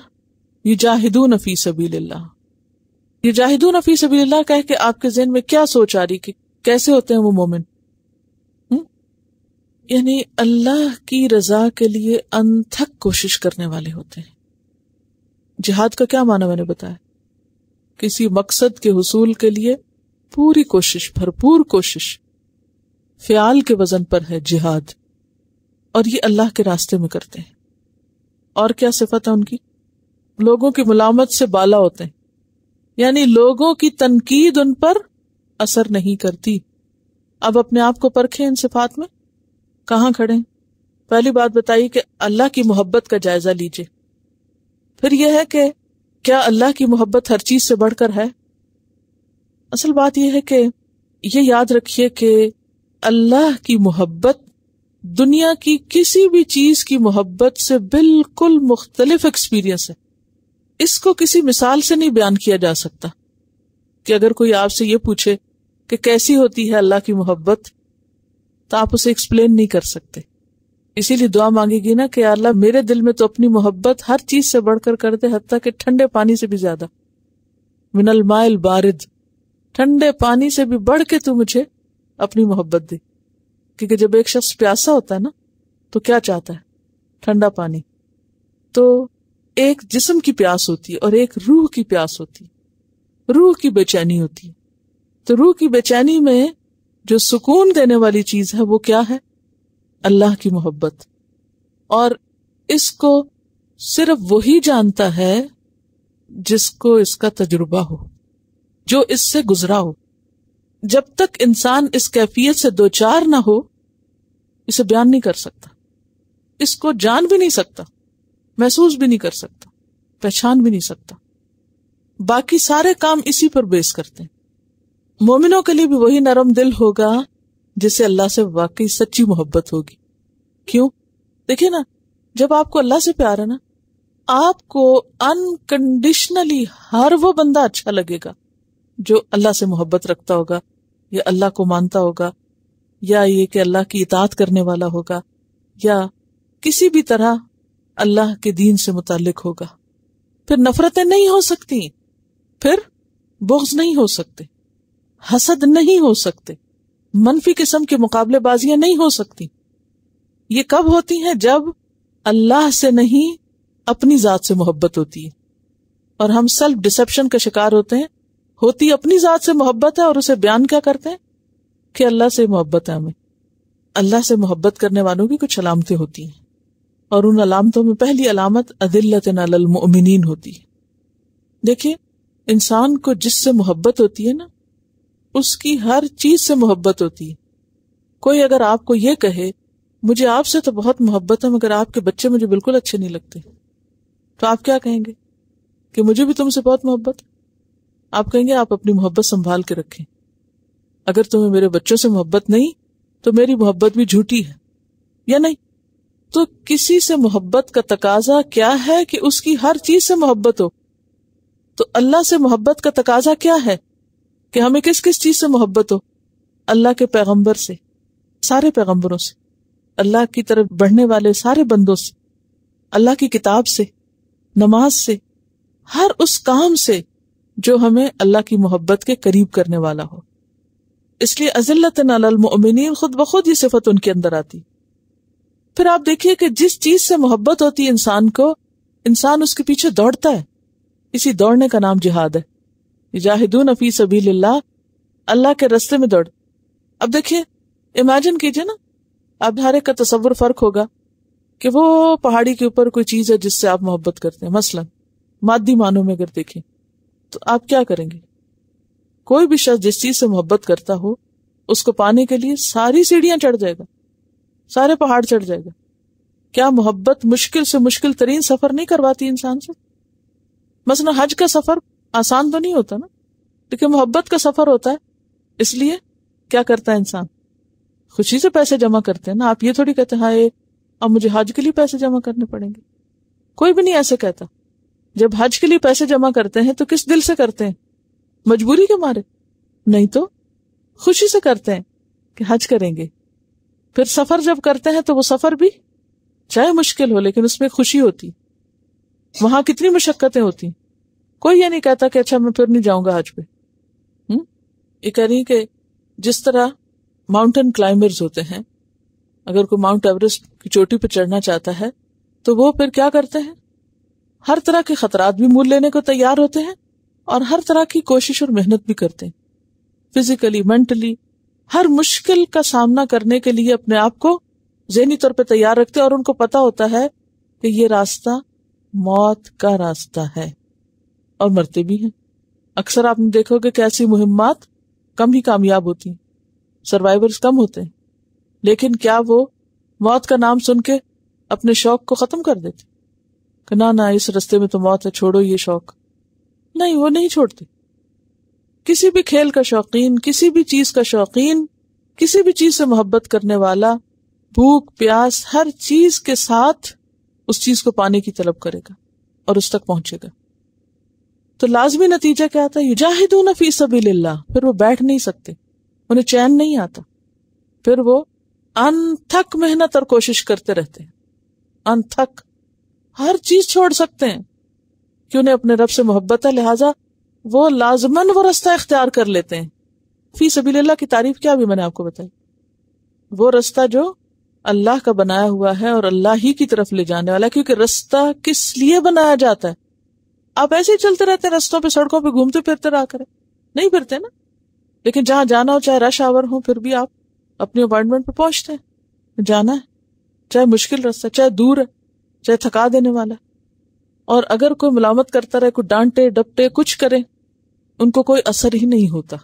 یجاہدون فی سبیل اللہ. یجاہدون فی سبیل اللہ کہہ کے آپ کے ذہن میں کیا سوچ آ رہی کہ کیسے ہوتے ہیں وہ مومن؟ یعنی اللہ کی رضا کے لیے انتھک کوشش کرنے والے ہوتے ہیں. جہاد کا کیا معنی میں نے بتایا، کسی مقصد کے حصول کے لیے پوری کوشش، بھرپور کوشش، فعال کے وزن پر ہے جہاد، اور یہ اللہ کے راستے میں کرتے ہیں. اور کیا صفت ہے ان کی؟ لوگوں کی ملامت سے بالا ہوتے ہیں، یعنی لوگوں کی تنقید ان پر اثر نہیں کرتی. اب اپنے آپ کو پرکھیں ان صفات میں کہاں کھڑے ہیں. پہلی بات بتائی کہ اللہ کی محبت کا جائزہ لیجئے. پھر یہ ہے کہ کیا اللہ کی محبت ہر چیز سے بڑھ کر ہے؟ اصل بات یہ ہے کہ یہ یاد رکھیے کہ اللہ کی محبت دنیا کی کسی بھی چیز کی محبت سے بالکل مختلف ایکسپیرینس ہے. اس کو کسی مثال سے نہیں بیان کیا جا سکتا. کہ اگر کوئی آپ سے یہ پوچھے کہ کیسی ہوتی ہے اللہ کی محبت، تو آپ اسے ایکسپلین نہیں کر سکتے. اسی لیے دعا مانگے گی نا کہ اللہ میرے دل میں تو اپنی محبت ہر چیز سے بڑھ کر دے، حتیٰ کہ ٹھنڈے پانی سے بھی زیادہ. من الماء البارد، ٹھنڈے پانی سے بھی بڑھ کے تو مجھے اپنی محبت دے. کیونکہ جب ایک شخص پیاسا ہوتا ہے نا تو کیا چاہتا ہے؟ ٹھنڈا پانی. تو ایک جسم کی پیاس ہوتی ہے اور ایک روح کی پیاس ہوتی ہے، روح کی بے چینی ہوتی ہے. تو روح کی بے چینی میں جو سکون دینے والی چیز ہے وہ کیا ہے؟ اللہ کی محبت. اور اس کو صرف وہی جانتا ہے جس کو اس کا تجربہ ہو، جو اس سے گزرا ہو. جب تک انسان اس کیفیت سے دوچار نہ ہو، اسے بیان نہیں کر سکتا، اس کو جان بھی نہیں سکتا، محسوس بھی نہیں کر سکتا، پہچان بھی نہیں سکتا. باقی سارے کام اسی پر بیس کرتے ہیں. مومنوں کے لیے بھی وہی نرم دل ہوگا جسے اللہ سے واقعی سچی محبت ہوگی. کیوں؟ دیکھیں نا، جب آپ کو اللہ سے پیار ہے نا، آپ کو انکنڈیشنلی ہر وہ بندہ اچھا لگے گا جو اللہ سے محبت رکھتا ہوگا، یا اللہ کو مانتا ہوگا، یا یہ کہ اللہ کی اطاعت کرنے والا ہوگا، یا کسی بھی طرح اللہ کے دین سے متعلق ہوگا. پھر نفرتیں نہیں ہو سکتی، پھر بغض نہیں ہو سکتے، حسد نہیں ہو سکتے، منفی قسم کے مقابلے بازیاں نہیں ہو سکتی. یہ کب ہوتی ہیں؟ جب اللہ سے نہیں اپنی ذات سے محبت ہوتی ہے. اور ہم سیلف ڈسپشن کا شکار ہوتے ہیں. ہوتی اپنی ذات سے محبت ہے اور اسے بیان کیا کرتے ہیں کہ اللہ سے محبت ہے ہمیں. اللہ سے محبت کرنے والوں کی کچھ علامتیں ہوتی ہیں، اور ان علامتوں میں پہلی علامت اذلۃ علی المؤمنین ہوتی ہے. دیکھیے، انسان کو جس سے محبت ہوتی ہے نا، اس کی ہر چیز سے محبت ہوتی ہے. کوئی اگر آپ کو یہ کہے مجھے آپ سے تو بہت محبت ہے مگر آپ کے بچے مجھے بالکل اچھے نہیں لگتے، تو آپ کیا کہیں گے؟ کہ مجھے بھی تم سے بہت محبت. آپ کہیں گے آپ اپنی محبت سنبھال کے رکھیں، اگر تمہیں میرے بچوں سے محبت نہیں تو میری محبت بھی جھوٹی ہے، یا نہیں؟ تو کسی سے محبت کا تقاضا کیا ہے کہ اس کی ہر چیز سے محبت ہو. تو اللہ سے محبت کا تقاضا کیا ہے کہ ہمیں کس کس چیز سے محبت ہو؟ اللہ کے پیغمبر سے، سارے پیغمبروں سے، اللہ کی طرف بڑھنے والے سارے بندوں سے، اللہ کی کتاب سے، نماز سے، ہر اس کام سے جو ہمیں اللہ کی محبت کے قریب کرنے والا ہو. اس لیے اذلۃ علی المؤمنین خود بخود یہ صفت ان کے اندر آتی. پھر آپ دیکھیے کہ جس چیز سے محبت ہوتی ہے انسان کو، انسان اس کے پیچھے دوڑتا ہے. اسی دوڑنے کا نام جہاد ہے. یجاہدون فی سبیل اللہ، اللہ کے راستے میں دوڑ. اب دیکھیے، امیجن کیجئے نا، اب ہر ایک کا تصور فرق ہوگا کہ وہ پہاڑی کے اوپر کوئی چیز ہے جس سے آپ محبت کرتے ہیں، مثلا مادی معنوں میں اگر دیکھیں تو آپ کیا کریں گے؟ کوئی بھی شخص جس چیز سے محبت کرتا ہو اس کو پانے کے لیے ساری سیڑھیاں چڑھ جائے گا، سارے پہاڑ چڑھ جائے گا. کیا محبت مشکل سے مشکل ترین سفر نہیں کرواتی انسان سے؟ مثلا حج کا سفر آسان تو نہیں ہوتا نا، لیکن محبت کا سفر ہوتا ہے. اس لیے کیا کرتا ہے انسان؟ خوشی سے پیسے جمع کرتے ہیں نا. آپ یہ تھوڑی کہتے ہیں ہائے اب مجھے حج کے لیے پیسے جمع کرنے پڑیں گے. کوئی بھی نہیں ایسے کہتا. جب حج کے لیے پیسے جمع کرتے ہیں تو کس دل سے کرتے ہیں؟ مجبوری کے مارے؟ نہیں تو خوشی سے کرتے ہیں کہ حج کریں گے. پھر سفر جب کرتے ہیں تو وہ سفر بھی چاہے مشکل ہو لیکن اس میں خوشی ہوتی. وہاں کتنی مشقتیں ہوتی. کوئی یہ نہیں کہتا کہ اچھا میں پھر نہیں جاؤں گا حج پہ. یہ کہہ رہی کہ جس طرح ماؤنٹین کلائمبرز ہوتے ہیں، اگر کوئی ماؤنٹ ایوریسٹ کی چوٹی پہ چڑھنا چاہتا ہے تو وہ پھر کیا کرتے ہیں؟ ہر طرح کے خطرات بھی مول لینے کو تیار ہوتے ہیں اور ہر طرح کی کوشش اور محنت بھی کرتے ہیں. فزیکلی، مینٹلی ہر مشکل کا سامنا کرنے کے لیے اپنے آپ کو ذہنی طور پہ تیار رکھتے ہیں اور ان کو پتا ہوتا ہے کہ یہ راستہ موت کا راستہ ہے، اور مرتے بھی ہیں. اکثر آپ نے دیکھو کہ ایسی مہمات کم ہی کامیاب ہوتی ہیں، سروائیورز کم ہوتے ہیں. لیکن کیا وہ موت کا نام سن کے اپنے شوق کو ختم کر دیتے کہ نہ اس رستے میں تو موت ہے، چھوڑو یہ شوق؟ نہیں، وہ نہیں چھوڑتے. کسی بھی کھیل کا شوقین، کسی بھی چیز کا شوقین، کسی بھی چیز سے محبت کرنے والا بھوک پیاس ہر چیز کے ساتھ اس چیز کو پانے کی طلب کرے گا اور اس تک پہنچے گا. تو لازمی نتیجہ کیا آتا ہے؟ یجاہدون فی سبیل اللہ. پھر وہ بیٹھ نہیں سکتے، انہیں چین نہیں آتا. پھر وہ انتھک محنت اور کوشش کرتے رہتے ہیں. انتھک ہر چیز چھوڑ سکتے ہیں کہ انہیں اپنے رب سے محبت ہے، لہٰذا وہ لازماً وہ رستہ اختیار کر لیتے ہیں. فی سبیل اللہ کی تعریف کیا بھی میں نے آپ کو بتائی. وہ رستہ جو اللہ کا بنایا ہوا ہے اور اللہ ہی کی طرف لے جانے والا ہے. کیونکہ رستہ کس لیے بنایا جاتا ہے؟ آپ ایسے ہی چلتے رہتے ہیں رستوں پہ، سڑکوں پہ گھومتے پھرتے رہا کریں؟ نہیں پھرتے نا. لیکن جہاں جانا ہو، چاہے رش آور ہو، پھر بھی آپ اپنی اپائنٹمنٹ پہ پہنچتے ہیں. جانا ہے، چاہے مشکل راستہ، چاہے دور ہے، چاہے تھکا دینے والا ہے. اور اگر کوئی ملامت کرتا رہے، کوئی ڈانٹے ڈپٹے کچھ کرے، ان کو کوئی اثر ہی نہیں ہوتا،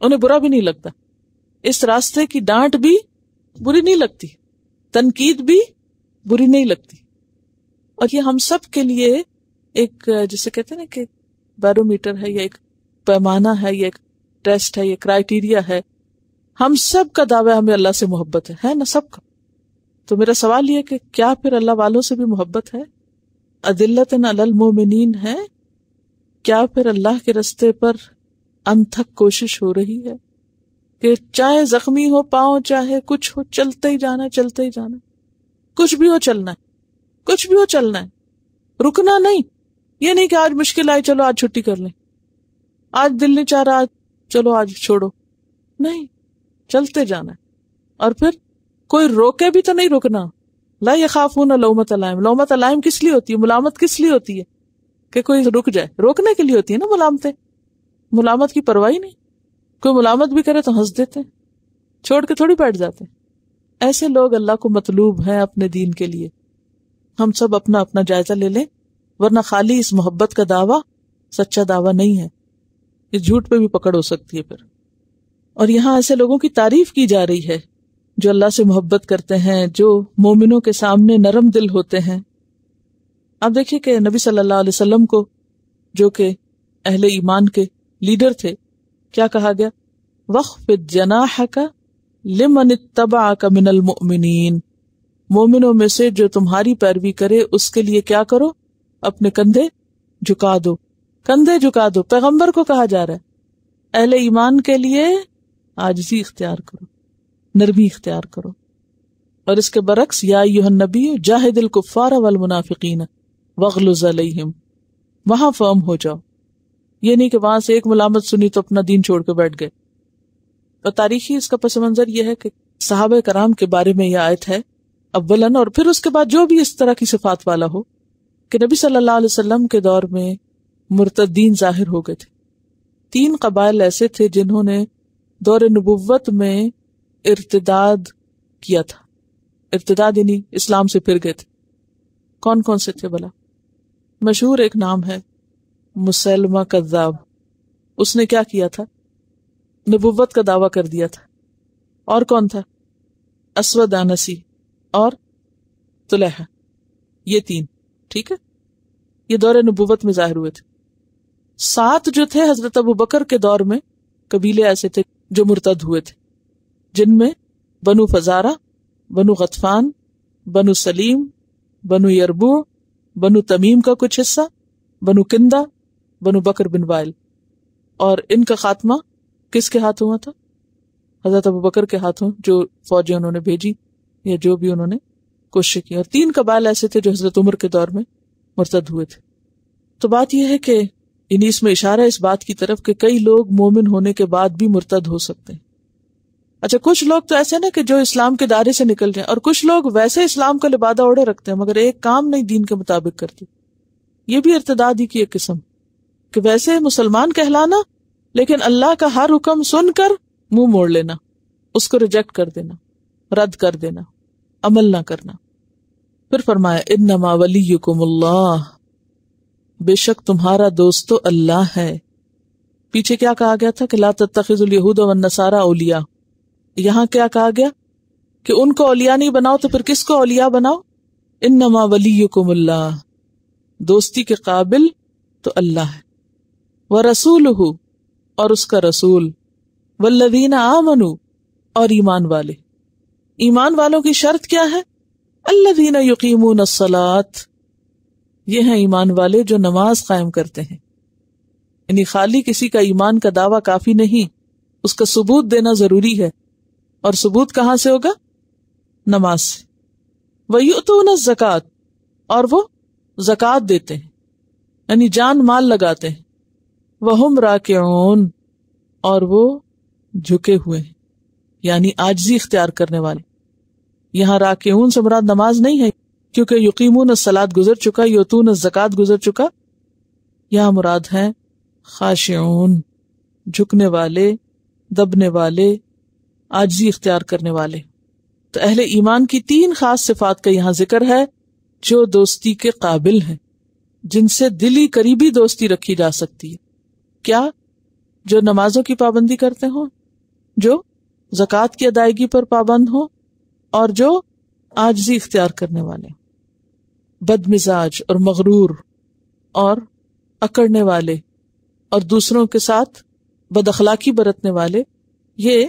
انہیں برا بھی نہیں لگتا. اس راستے کی ڈانٹ بھی بری نہیں لگتی، تنقید بھی بری نہیں لگتی. اور یہ ہم سب کے لیے ایک جسے کہتے ہیں نا کہ بیرو میٹر ہے، یا ایک پیمانہ ہے، یا ایک ٹیسٹ ہے، یا کرائیٹیریا ہے. ہم سب کا دعویٰ ہمیں اللہ سے محبت ہے نا، سب کا. تو میرا سوال یہ کہ کیا پھر اللہ والوں سے بھی محبت ہے؟ اذلۃ علی المومنین ہے؟ کیا پھر اللہ کے رستے پر انتھک کوشش ہو رہی ہے کہ چاہے زخمی ہو پاؤں، چاہے کچھ ہو، چلتے ہی جانا، چلتے ہی جانا، کچھ بھی ہو چلنا ہے، کچھ بھی ہو چلنا ہے، رکنا نہیں. یہ نہیں کہ آج مشکل آئی چلو آج چھٹی کر لیں، آج دل نہیں چاہ رہا چلو آج چھوڑو. نہیں، چلتے جانا ہے. اور پھر کوئی روکے بھی تو نہیں رکنا. لا یخافون لومۃ لائم. لومۃ لائم کس لیے ہوتی ہے؟ ملامت کس لیے ہوتی ہے؟ کہ کوئی رک جائے، روکنے کے لیے ہوتی ہے نا ملامتیں. ملامت کی پرواہ نہیں. کوئی ملامت بھی کرے تو ہنس دیتے ہیں، چھوڑ کے تھوڑی بیٹھ جاتے ہیں. ایسے لوگ اللہ کو مطلوب ہیں اپنے دین کے لیے. ہم سب اپنا اپنا جائزہ لے لیں، ورنہ خالی اس محبت کا دعویٰ سچا دعویٰ نہیں ہے. اس جھوٹ پہ بھی پکڑ ہو سکتی ہے پھر. اور یہاں ایسے لوگوں کی تعریف کی جا رہی ہے جو اللہ سے محبت کرتے ہیں، جو مومنوں کے سامنے نرم دل ہوتے ہیں. آپ دیکھیے کہ نبی صلی اللہ علیہ وسلم کو، جو کہ اہل ایمان کے لیڈر تھے، کیا کہا گیا؟ وَخْفِضْ جَنَاحَكَ لِمَنِ اتَّبَعَكَ مِنَ الْمُؤْمِنِينَ. مومنوں میں سے جو تمہاری پیروی کرے اس کے لیے کیا کرو؟ اپنے کندھے جھکا دو. کندھے جھکا دو پیغمبر کو کہا جا رہا ہے. اہل ایمان کے لیے عاجزی اختیار کرو، نرمی اختیار کرو. اور اس کے برعکس یا ایھا النبی جاہد الکفار والمنافقین واغلظ علیہم. وہاں فرم ہو جاؤ. یہ نہیں کہ وہاں سے ایک ملامت سنی تو اپنا دین چھوڑ کے بیٹھ گئے. اور تاریخی اس کا پس منظر یہ ہے کہ صحابہ کرام کے بارے میں یہ آیت ہے اولاً، اور پھر اس کے بعد جو بھی اس طرح کی صفات والا ہو، کہ نبی صلی اللہ علیہ وسلم کے دور میں مرتدین ظاہر ہو گئے تھے. 3 قبائل ایسے تھے جنہوں نے دور نبوت میں ارتداد کیا تھا. ارتداد یعنی اسلام سے پھر گئے تھے. کون کون سے تھے بلا؟ مشہور ایک نام ہے مسلمہ کذاب. اس نے کیا کیا تھا؟ نبوت کا دعویٰ کر دیا تھا. اور کون تھا؟ اسود انسی. اور طلحہ، یہ 3، ٹھیک ہے، یہ دور نبوت میں ظاہر ہوئے تھے۔ 7 جو تھے حضرت ابوبکر کے دور میں قبیلے ایسے تھے جو مرتد ہوئے تھے، جن میں بنو فزارہ، بنو غطفان، بنو سلیم، بنو یربوع، بنو تمیم کا کچھ حصہ، بنو کندہ، بنو بکر بن وائل۔ اور ان کا خاتمہ کس کے ہاتھ ہوا تھا؟ حضرت ابوبکر کے ہاتھوں، جو فوجیں انہوں نے بھیجی یا جو بھی انہوں نے کوشش کی۔ اور 3 قبائل ایسے تھے جو حضرت عمر کے دور میں مرتد ہوئے تھے۔ تو بات یہ ہے کہ اس میں اشارہ اس بات کی طرف کہ کئی لوگ مومن ہونے کے بعد بھی مرتد ہو سکتے ہیں۔ اچھا، کچھ لوگ تو ایسے نا کہ جو اسلام کے دائرے سے نکل جائیں، اور کچھ لوگ ویسے اسلام کا لبادہ اوڑھے رکھتے ہیں مگر ایک کام نہیں دین کے مطابق کرتے۔ یہ بھی ارتداد ہی کی ایک قسم، کہ ویسے مسلمان کہلانا لیکن اللہ کا ہر حکم سن کر منہ موڑ لینا، اس کو ریجیکٹ کر دینا، رد کر دینا، عمل نہ کرنا۔ پھر فرمایا انما ولیکم اللہ، بے شک تمہارا دوست تو اللہ ہے۔ پیچھے کیا کہا گیا تھا کہ لا تتخذوا اليہود والنصارى اولیاء، یہاں کیا کہا گیا کہ ان کو اولیاء نہیں بناؤ تو پھر کس کو اولیاء بناؤ؟ انما ولیکم اللہ، دوستی کے قابل تو اللہ ہے، ورسولہ، اور اس کا رسول، والذین آمنوا، اور ایمان والے۔ ایمان والوں کی شرط کیا ہے؟ الذین یقیمون الصلاۃ، یہ ہیں ایمان والے جو نماز قائم کرتے ہیں۔ یعنی خالی کسی کا ایمان کا دعویٰ کافی نہیں، اس کا ثبوت دینا ضروری ہے، اور ثبوت کہاں سے ہوگا؟ نماز سے۔ وَيُؤْتُونَ الزَّكَاةَ، اور وہ زکوٰۃ دیتے ہیں، یعنی جان مال لگاتے ہیں۔ وَهُمْ رَاكِعُونَ، اور وہ جھکے ہوئے ہیں، یعنی عاجزی اختیار کرنے والے۔ یہاں راکعون سے مراد نماز نہیں ہے، کیونکہ یقیمون الصلاۃ گزر چکا، یؤتون الزکوٰۃ گزر چکا۔ یہاں مراد ہے خاشعون، جھکنے والے، دبنے والے، عاجزی اختیار کرنے والے۔ تو اہل ایمان کی 3 خاص صفات کا یہاں ذکر ہے جو دوستی کے قابل ہیں، جن سے دلی قریبی دوستی رکھی جا سکتی ہے۔ کیا؟ جو نمازوں کی پابندی کرتے ہوں، جو زکوٰۃ کی ادائیگی پر پابند ہوں، اور جو عاجزی اختیار کرنے والے، بد مزاج اور مغرور اور اکڑنے والے اور دوسروں کے ساتھ بد اخلاقی برتنے والے، یہ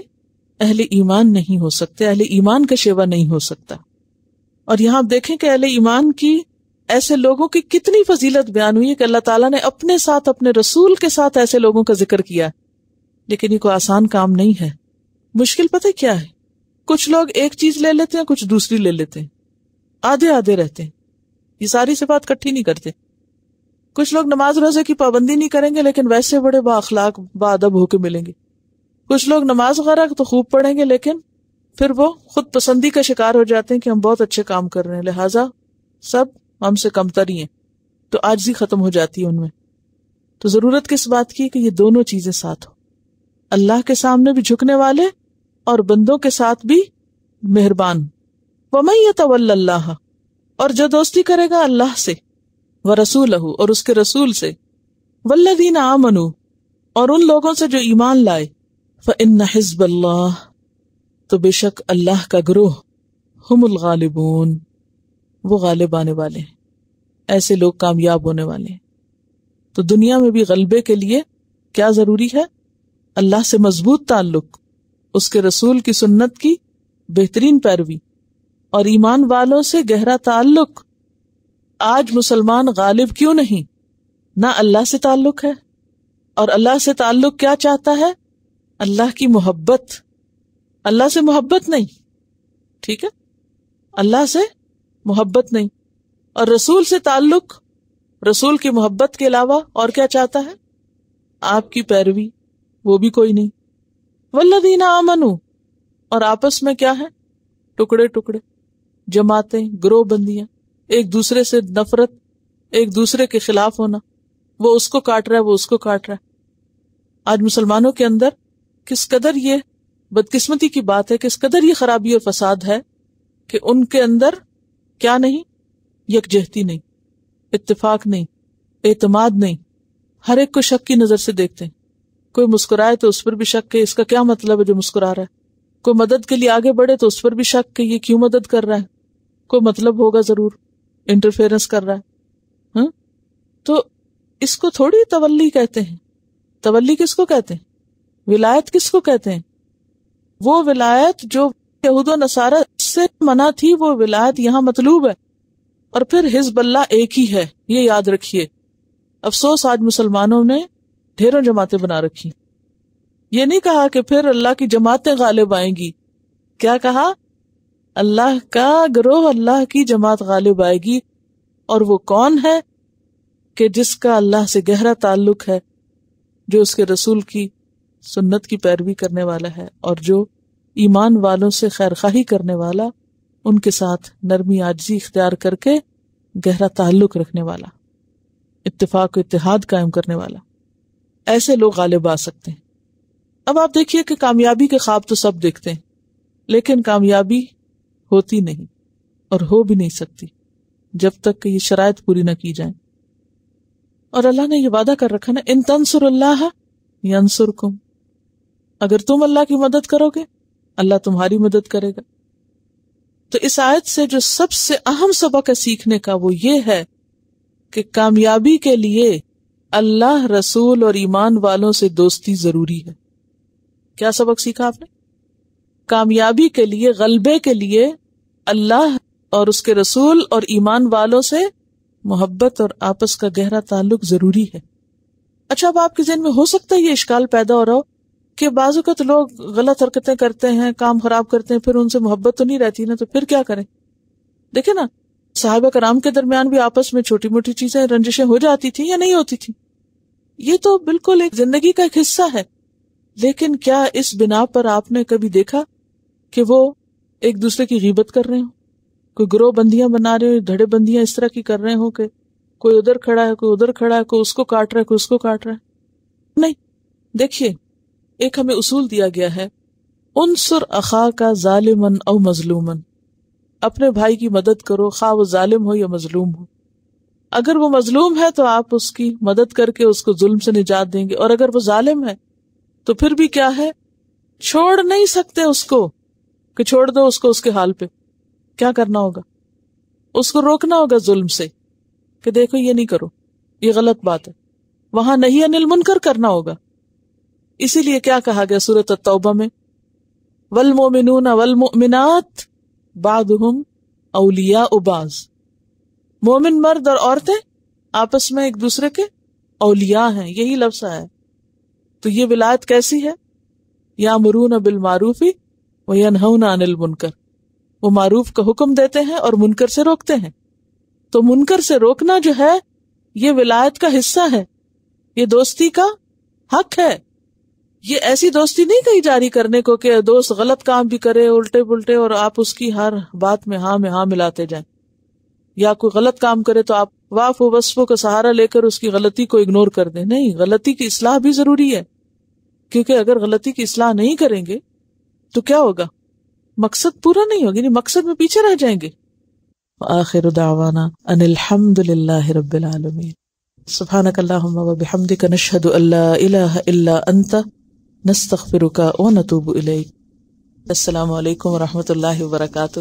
اہل ایمان نہیں ہو سکتے، اہل ایمان کا شیوا نہیں ہو سکتا۔ اور یہاں آپ دیکھیں کہ اہل ایمان کی ایسے لوگوں کی کتنی فضیلت بیان ہوئی ہے کہ اللہ تعالیٰ نے اپنے ساتھ، اپنے رسول کے ساتھ ایسے لوگوں کا ذکر کیا۔ لیکن یہ کوئی آسان کام نہیں ہے، مشکل پتہ کیا ہے؟ کچھ لوگ ایک چیز لے لیتے ہیں، کچھ دوسری لے لیتے ہیں، آدھے آدھے رہتے ہیں، یہ ساری صفات کٹھی نہیں کرتے۔ کچھ لوگ نماز روزے کی پابندی نہیں کریں گے لیکن ویسے بڑے با اخلاق با ادب ہو کے ملیں گے۔ کچھ لوگ نماز وغیرہ تو خوب پڑھیں گے لیکن پھر وہ خود پسندی کا شکار ہو جاتے ہیں کہ ہم بہت اچھے کام کر رہے ہیں لہٰذا سب ہم سے کمتر ہی ہیں، تو عاجزی ختم ہو جاتی ہے ان میں۔ تو ضرورت کس بات کی کہ یہ دونوں چیزیں ساتھ ہو، اللہ کے سامنے بھی جھکنے والے اور بندوں کے ساتھ بھی مہربان۔ وَمَن يَتَوَلَّ اللَّهَ، اور جو دوستی کرے گا اللہ سے، وَرَسُولَهُ، اور اس کے رسول سے، وَالَّذِينَ آمَنُوا، اور ان لوگوں سے جو ایمان لائے، فَإِنَّ حِزْبَ اللَّهِ، تو بے شک اللہ کا گروہ، ہم الغالبون، وہ غالب آنے والے ہیں، ایسے لوگ کامیاب ہونے والے ہیں۔ تو دنیا میں بھی غلبے کے لیے کیا ضروری ہے؟ اللہ سے مضبوط تعلق، اس کے رسول کی سنت کی بہترین پیروی، اور ایمان والوں سے گہرا تعلق۔ آج مسلمان غالب کیوں نہیں؟ نہ اللہ سے تعلق ہے، اور اللہ سے تعلق کیا چاہتا ہے؟ اللہ کی محبت، اللہ سے محبت نہیں، ٹھیک ہے، اللہ سے محبت نہیں، اور رسول سے تعلق، رسول کی محبت کے علاوہ اور کیا چاہتا ہے؟ آپ کی پیروی، وہ بھی کوئی نہیں۔ والذین آمنوا، اور آپس میں کیا ہے؟ ٹکڑے ٹکڑے، جماعتیں، گروہ بندیاں، ایک دوسرے سے نفرت، ایک دوسرے کے خلاف ہونا، وہ اس کو کاٹ رہا ہے، وہ اس کو کاٹ رہا ہے۔ آج مسلمانوں کے اندر کس قدر یہ بدقسمتی کی بات ہے، کس قدر یہ خرابی اور فساد ہے کہ ان کے اندر کیا نہیں؟ یکجہتی نہیں، اتفاق نہیں، اعتماد نہیں، ہر ایک کو شک کی نظر سے دیکھتے ہیں۔ کوئی مسکرائے تو اس پر بھی شک کہ اس کا کیا مطلب ہے جو مسکرا رہا ہے، کوئی مدد کے لیے آگے بڑھے تو اس پر بھی شک کہ یہ کیوں مدد کر رہا ہے۔ کوئی مطلب ہوگا ضرور، انٹرفیئرنس کر رہا ہے. ہاں تو اس کو تھوڑی تولی کہتے ہیں. تولی کس کو کہتے ہیں؟ ولایت کس کو کہتے ہیں؟ وہ ولایت جو یہود و نصارہ سے منع تھی، وہ ولایت یہاں مطلوب ہے. اور پھر حزب اللہ ایک ہی ہے، یہ یاد رکھیے. افسوس آج مسلمانوں نے ڈھیروں جماعتیں بنا رکھی. یہ نہیں کہا کہ پھر اللہ کی جماعتیں غالب آئیں گی. کیا کہا؟ اللہ کا گروہ، اللہ کی جماعت غالب آئے گی. اور وہ کون ہے؟ کہ جس کا اللہ سے گہرا تعلق ہے، جو اس کے رسول کی سنت کی پیروی کرنے والا ہے، اور جو ایمان والوں سے خیرخواہی کرنے والا، ان کے ساتھ نرمی عاجزی اختیار کر کے گہرا تعلق رکھنے والا، اتفاق و اتحاد قائم کرنے والا. ایسے لوگ غالب آ سکتے ہیں. اب آپ دیکھیے کہ کامیابی کے خواب تو سب دیکھتے ہیں، لیکن کامیابی ہوتی نہیں اور ہو بھی نہیں سکتی جب تک کہ یہ شرائط پوری نہ کی جائیں. اور اللہ نے یہ وعدہ کر رکھا نا، ان تنصر اللہ ینصرکم، اگر تم اللہ کی مدد کرو گے اللہ تمہاری مدد کرے گا. تو اس آیت سے جو سب سے اہم سبق ہے سیکھنے کا، وہ یہ ہے کہ کامیابی کے لیے اللہ، رسول اور ایمان والوں سے دوستی ضروری ہے. کیا سبق سیکھا آپ نے؟ کامیابی کے لیے، غلبے کے لیے اللہ اور اس کے رسول اور ایمان والوں سے محبت اور آپس کا گہرا تعلق ضروری ہے. اچھا، اب آپ کے ذہن میں ہو سکتا ہے یہ اشکال پیدا ہو رہا ہو کہ بعض اوقات لوگ غلط حرکتیں کرتے ہیں، کام خراب کرتے ہیں، پھر ان سے محبت تو نہیں رہتی نا، تو پھر کیا کریں؟ دیکھیں نا، صحابہ کرام کے درمیان بھی آپس میں چھوٹی موٹی چیزیں، رنجشیں ہو جاتی تھیں یا نہیں ہوتی تھی. یہ تو بالکل ایک زندگی کا ایک حصہ ہے. لیکن کیا اس بنا پر آپ نے کبھی دیکھا کہ وہ ایک دوسرے کی غیبت کر رہے ہوں، کوئی گروہ بندیاں بنا رہے ہوں، دھڑے بندیاں اس طرح کی کر رہے ہوں کہ کوئی ادھر کھڑا ہے، کوئی ادھر کھڑا ہے، کوئی اس کو کاٹ رہا ہے، کوئی اس کو کاٹ رہا ہے؟ نہیں. دیکھیے، ایک ہمیں اصول دیا گیا ہے، انصر اخاک ظالما او مظلوما، اپنے بھائی کی مدد کرو خواہ وہ ظالم ہو یا مظلوم ہو. اگر وہ مظلوم ہے تو آپ اس کی مدد کر کے اس کو ظلم سے نجات دیں گے، اور اگر وہ ظالم ہے تو پھر بھی کیا ہے، چھوڑ نہیں سکتے اس کو کہ چھوڑ دو اس کو اس کے حال پہ. کیا کرنا ہوگا؟ اس کو روکنا ہوگا ظلم سے کہ دیکھو یہ نہیں کرو، یہ غلط بات ہے. وہاں نہی عن المنکر کرنا ہوگا. اسی لیے کیا کہا گیا سورۃ التوبہ میں، والمؤمنون والمؤمنات بعضهم اولیاء بعض، مومن مرد اور عورتیں آپس میں ایک دوسرے کے اولیاء ہیں. یہی لفظ ہے. تو یہ ولایت کیسی ہے؟ یامرون بالمعروف وینہون عن المنکر، وہ معروف کا حکم دیتے ہیں اور منکر سے روکتے ہیں. تو منکر سے روکنا جو ہے یہ ولایت کا حصہ ہے، یہ دوستی کا حق ہے. یہ ایسی دوستی نہیں کہی جاری کرنے کو کہ دوست غلط کام بھی کرے الٹے پلٹے اور آپ اس کی ہر بات میں ہاں ملاتے جائیں، یا کوئی غلط کام کرے تو آپ واف و وصفوں کا سہارا لے کر اس کی غلطی کو اگنور کر دیں. نہیں، غلطی کی اصلاح بھی ضروری ہے، کیونکہ اگر غلطی کی اصلاح نہیں کریں گے تو کیا ہوگا؟ مقصد پورا نہیں ہوگا، یعنی مقصد میں پیچھے رہ جائیں گے. وآخر دعوانا ان الحمد للہ رب العالمین. سبحانک اللہم وبحمدک نشہد ان لا الہ الا انت نستغفرک ونتوب الیک. السلام علیکم ورحمۃ اللہ وبرکاتہ.